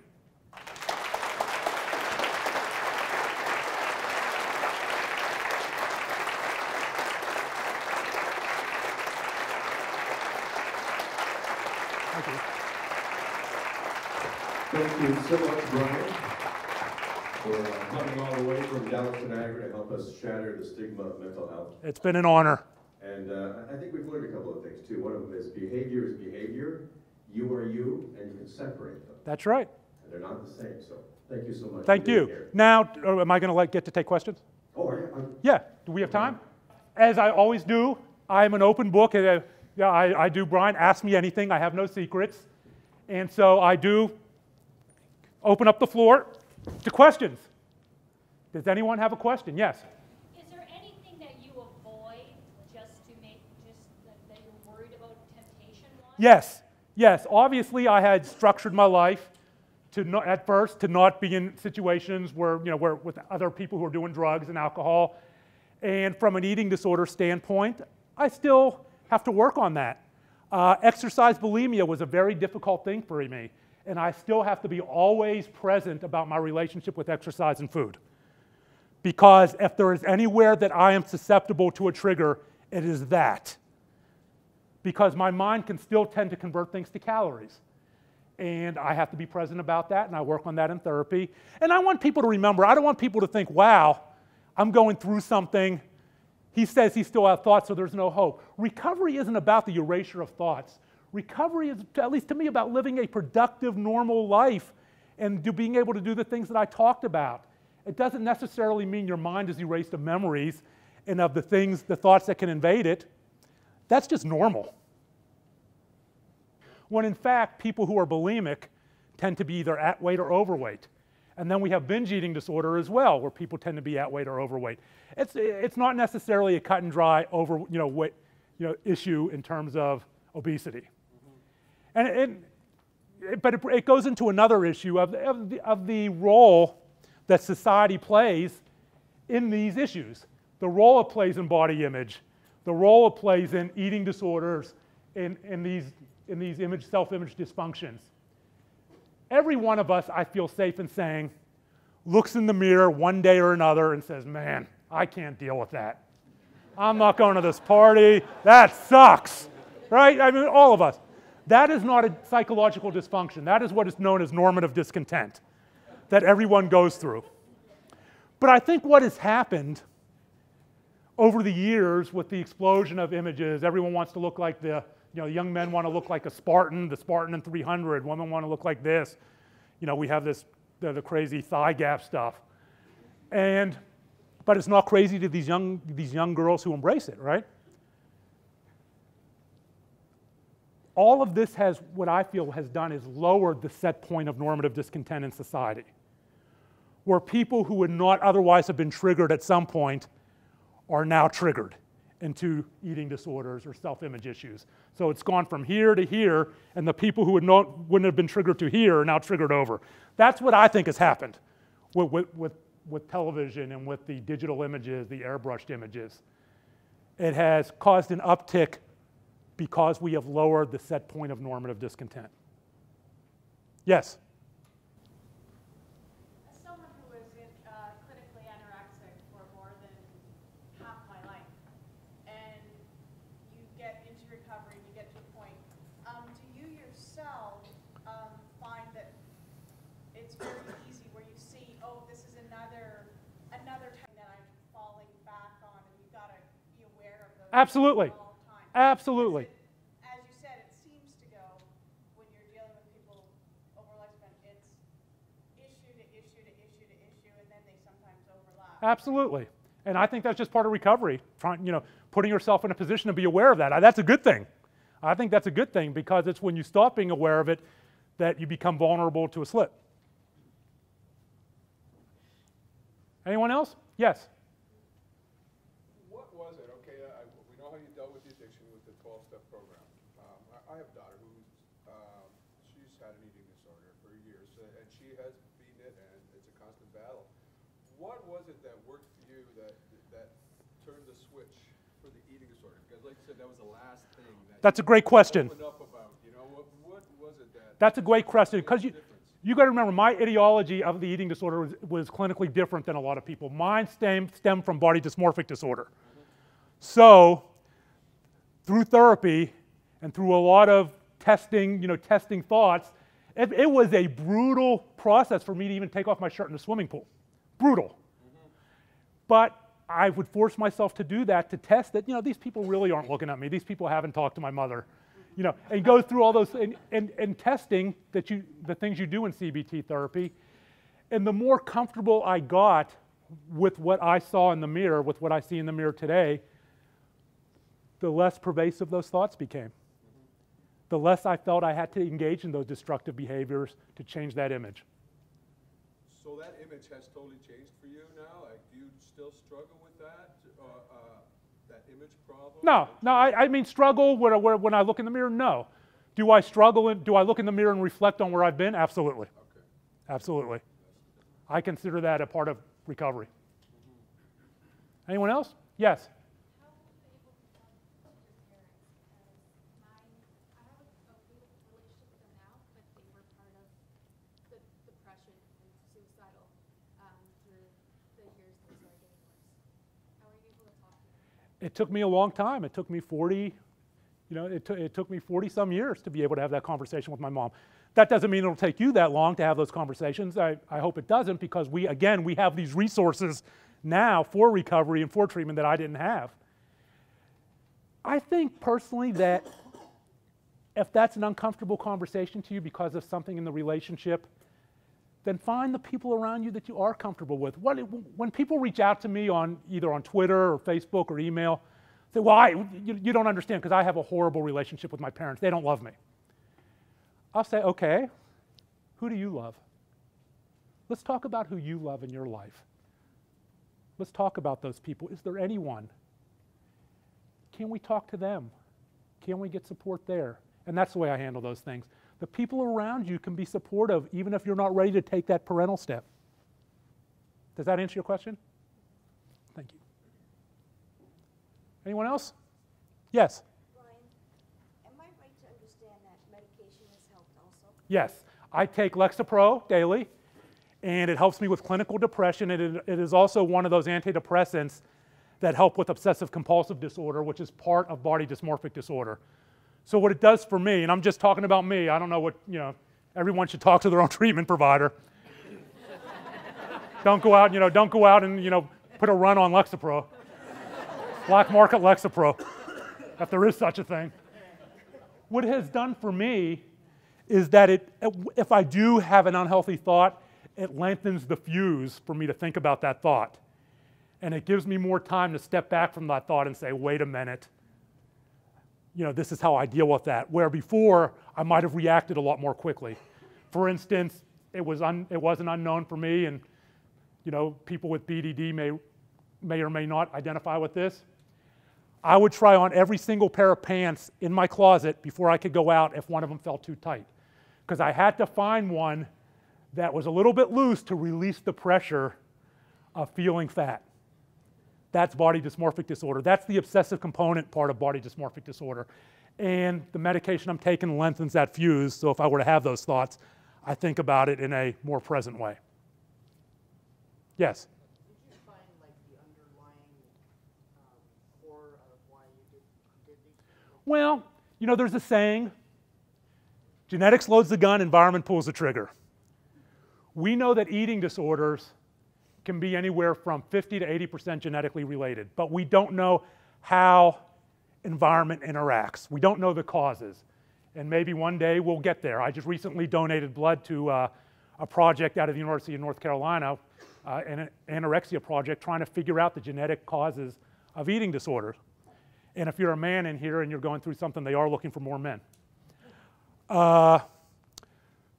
Thank you. Thank you so much, Brian, for coming all the way from Dallas to Niagara to help us shatter the stigma of mental health. It's been an honor. And I think we've learned a couple of things, too. One of them is behavior. You are you, and you can separate them. That's right. And they're not the same, so thank you so much. Thank you. Now, am I going to get to take questions? Oh, Yeah. Do we have time? As I always do, I'm an open book. Yeah, I do, Brian. Ask me anything. I have no secrets. And so I do open up the floor to questions. Does anyone have a question? Yes. Is there anything that you avoid just to make, that you're worried about temptation-wise? Yes. Yes. Obviously, I had structured my life to not, at first, to not be in situations where, where with other people who are doing drugs and alcohol. And from an eating disorder standpoint, I still have to work on that. Exercise bulimia was a very difficult thing for me, and I still have to be always present about my relationship with exercise and food. Because if there is anywhere that I am susceptible to a trigger, it is that. Because my mind can still tend to convert things to calories. And I have to be present about that, and I work on that in therapy. And I want people to remember, I don't want people to think, wow, I'm going through something. He says he still has thoughts, so there's no hope. Recovery isn't about the erasure of thoughts. Recovery is, at least to me, about living a productive, normal life and being able to do the things that I talked about. It doesn't necessarily mean your mind is erased of memories and of the things, the thoughts that can invade it. That's just normal. When in fact, people who are bulimic tend to be either at weight or overweight. And then we have binge eating disorder as well, where people tend to be at weight or overweight. It's not necessarily a cut and dry issue in terms of obesity. But it goes into another issue of the role that society plays in these issues. The role it plays in body image, the role it plays in eating disorders, in these self-image dysfunctions. Every one of us, I feel safe in saying, looks in the mirror one day or another and says, man, I can't deal with that. I'm not going to this party. That sucks, right? I mean, all of us. That is not a psychological dysfunction. That is what is known as normative discontent that everyone goes through. But I think what has happened over the years with the explosion of images, everyone wants to look like young men want to look like the Spartan in 300. Women want to look like this. We have this, the crazy thigh gap stuff. But it's not crazy to these young girls who embrace it, right? All of this has, what I feel has done is lowered the set point of normative discontent in society, where people who would not otherwise have been triggered at some point are now triggered. into eating disorders or self-image issues. So it's gone from here to here, and the people who wouldn't have been triggered to here are now triggered over. That's what I think has happened with television and with the digital images, the airbrushed images. It has caused an uptick because we have lowered the set point of normative discontent. Yes? As someone who was clinically anorexic for more than half my life, and you get into recovery, you get to a point, do you yourself find that it's very easy where you see, oh, this is another time that I'm falling back on, and you've got to be aware of those Absolutely. at all times? Absolutely. As you said, it seems to go, when you're dealing with people over lifespan, it's issue to issue to issue to issue, and then they sometimes overlap. Absolutely. And I think that's just part of recovery, putting yourself in a position to be aware of that. That's a good thing. I think that's a good thing because it's when you stop being aware of it that you become vulnerable to a slip. Anyone else? Yes. What was it? Okay, we know how you dealt with the addiction with the 12-step program. I have a daughter who's she's had an eating disorder for years, and she has beaten it, and it's a constant battle. What was it that worked for you that turned the switch for the eating disorder? Because, like you said, that was the last thing that That's a great question. opened up about. You know, what was it that? That's a great question because you got to remember my ideology of the eating disorder was clinically different than a lot of people. Mine stemmed from body dysmorphic disorder. So through therapy and through a lot of testing, testing thoughts, it was a brutal process for me to even take off my shirt in the swimming pool. Brutal. But I would force myself to do that to test that, these people really aren't looking at me. These people haven't talked to my mother. And go through all those and testing the things you do in CBT therapy. And the more comfortable I got with what I saw in the mirror, with what I see in the mirror today, the less pervasive those thoughts became. The less I felt I had to engage in those destructive behaviors to change that image. So that image has totally changed for you now? Like, do you still struggle with that? That image problem? No, I mean struggle when I look in the mirror, no. Do I struggle and do I look in the mirror and reflect on where I've been? Absolutely. Okay. Absolutely. I consider that a part of recovery. Anyone else? Yes. How were you able to bond with your parents? Because I have a good relationship with them now, but they were part of the depression and suicidal through the years they started getting worse. How were you able to talk to them? It took me a long time. It took me 40, it took me 40 some years to be able to have that conversation with my mom. That doesn't mean it'll take you that long to have those conversations. I hope it doesn't because we have these resources now for recovery and for treatment that I didn't have. I think personally that if that's an uncomfortable conversation to you because of something in the relationship, then find the people around you that you are comfortable with. When people reach out to me either on Twitter or Facebook or email, say, well, you don't understand because I have a horrible relationship with my parents. They don't love me. I'll say, okay, who do you love? Let's talk about who you love in your life. Let's talk about those people. Is there anyone? Can we talk to them? Can we get support there? And that's the way I handle those things. The people around you can be supportive even if you're not ready to take that parental step. Does that answer your question? Thank you. Anyone else? Yes? Brian, am I right to understand that medication has helped also? Yes. I take Lexapro daily, and it helps me with clinical depression, and it is also one of those antidepressants that help with obsessive compulsive disorder, which is part of body dysmorphic disorder. So what it does for me, and I'm just talking about me, I don't know what, everyone should talk to their own treatment provider. Don't go out and, put a run on Lexapro. Black market Lexapro, if there is such a thing. What it has done for me is that if I do have an unhealthy thought, it lengthens the fuse for me to think about that thought. And it gives me more time to step back from that thought and say, wait a minute, this is how I deal with that. Where before, I might have reacted a lot more quickly. For instance, it wasn't unknown for me, and people with BDD may or may not identify with this. I would try on every single pair of pants in my closet before I could go out if one of them felt too tight. Because I had to find one that was a little bit loose to release the pressure of feeling fat. That's body dysmorphic disorder. That's the obsessive component part of body dysmorphic disorder. And the medication I'm taking lengthens that fuse, so if I were to have those thoughts, I think about it in a more present way. Yes? Did you find like the underlying core of why you did these things? Well, you know, there's a saying, genetics loads the gun, environment pulls the trigger. We know that eating disorders can be anywhere from 50 to 80% genetically related, but we don't know how environment interacts. We don't know the causes, and maybe one day we'll get there. I just recently donated blood to a project out of the University of North Carolina, an anorexia project, trying to figure out the genetic causes of eating disorders. And if you're a man in here and you're going through something, they are looking for more men.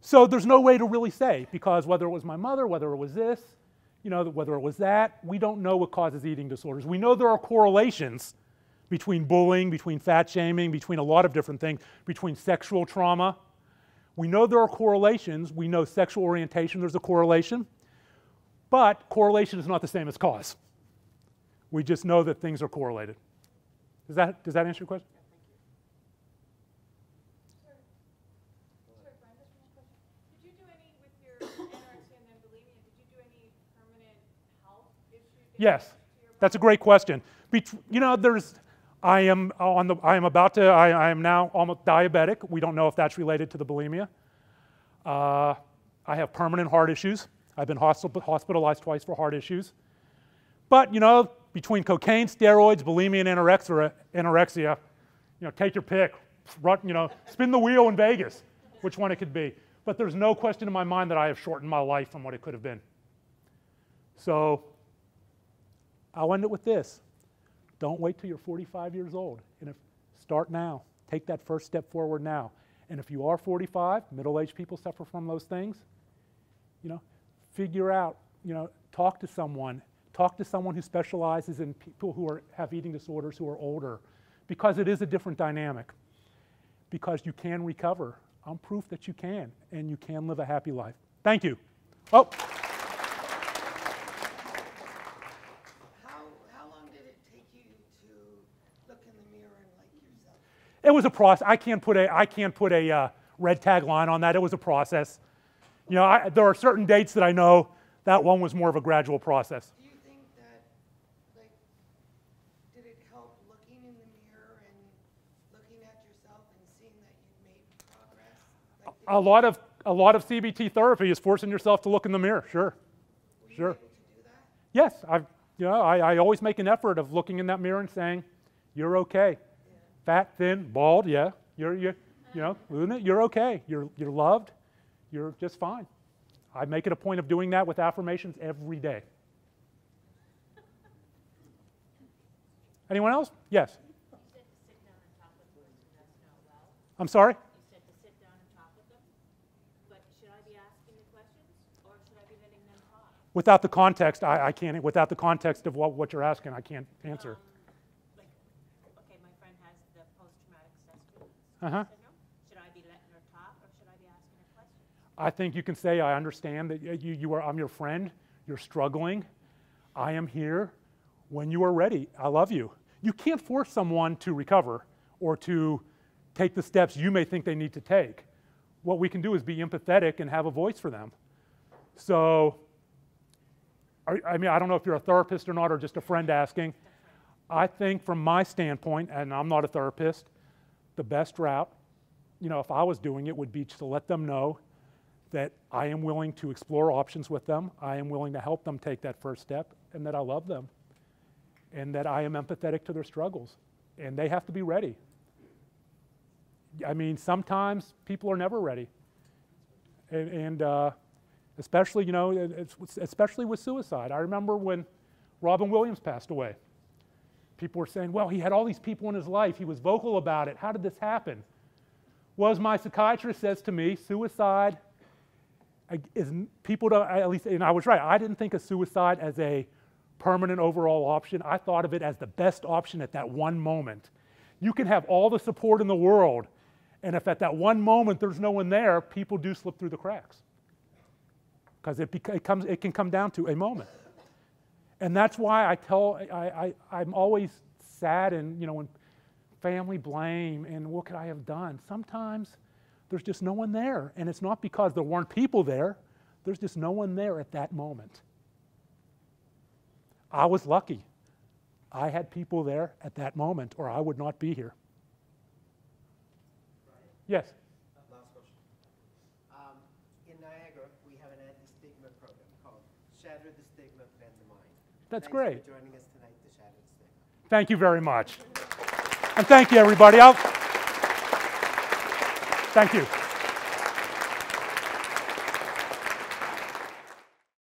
So there's no way to really say, because whether it was my mother, whether it was this, you know, whether it was that, we don't know what causes eating disorders. We know there are correlations between bullying, between fat shaming, between a lot of different things, between sexual trauma. We know there are correlations. We know sexual orientation, there's a correlation. But correlation is not the same as cause. We just know that things are correlated. Does that answer your question? Sorry, Brian, just one question. Did you do any, with your anorexia and then bulimia, did you do any permanent health issues? Yes, that's a great question. You know, I am now almost diabetic. We don't know if that's related to the bulimia. I have permanent heart issues. I've been hospitalized twice for heart issues. But, you know, between cocaine, steroids, bulimia, and anorexia, you know, take your pick. You know, spin the wheel in Vegas, which one it could be. But there's no question in my mind that I have shortened my life from what it could have been. So I'll end it with this. Don't wait till you're 45 years old. And start now. Take that first step forward now. And if you are 45, middle-aged people suffer from those things, you know, figure out, you know, talk to someone who specializes in people who have eating disorders who are older, because it is a different dynamic. Because you can recover. I'm proof that you can, and you can live a happy life. Thank you. Oh. How long did it take you to look in the mirror and like yourself? It was a process. I can't put a red tag line on that. It was a process. You know, there are certain dates that I know that one was more of a gradual process. Do you think that, like, did it help looking in the mirror and looking at yourself and seeing that you made progress? Like, A lot of CBT therapy is forcing yourself to look in the mirror. Sure, sure. were you able to do that? Yes, I always make an effort of looking in that mirror and saying, "You're okay." Yeah. Fat, thin, bald, yeah. You know, isn't it? You're okay. You're loved. You're just fine. I make it a point of doing that with affirmations every day. Anyone else? Yes. You said to sit down and talk with them, and that's not well. I'm sorry? You said to sit down and talk with them, but should I be asking the questions, or should I be letting them talk? Without the context, I can't. Without the context of what you're asking, I can't answer. Like, okay, my friend has the post-traumatic stress Uh-huh. syndrome. Should I be letting her talk, or should I be asking her questions? I think you can say, I understand that I'm your friend, you're struggling. I am here when you are ready. I love you. You can't force someone to recover or to take the steps you may think they need to take. What we can do is be empathetic and have a voice for them. So, I mean, I don't know if you're a therapist or not, or just a friend asking. I think from my standpoint, and I'm not a therapist, the best route, you know, if I was doing it, would be to let them know that I am willing to explore options with them, I am willing to help them take that first step, and that I love them, and that I am empathetic to their struggles, and they have to be ready. I mean, sometimes people are never ready, and especially, you know, especially with suicide. I remember when Robin Williams passed away. People were saying, well, he had all these people in his life, he was vocal about it, how did this happen? Well, as my psychiatrist says to me, suicide is, people don't, at least, and I was right, I didn't think of suicide as a permanent overall option. I thought of it as the best option at that one moment. You can have all the support in the world, and if at that one moment there's no one there, people do slip through the cracks. Because it can come down to a moment. And that's why I'm always sad, and when family blame and what could I have done? Sometimes there's just no one there, and it's not because there weren't people there. There's just no one there at that moment. I was lucky. I had people there at that moment, or I would not be here. Yes? Last question. In Niagara, we have an anti-stigma program called Shatter the Stigma, Bend the Mind. That's Thanks great. for joining us tonight to shatter the stigma. Thank you very much. And thank you, everybody. Thank you.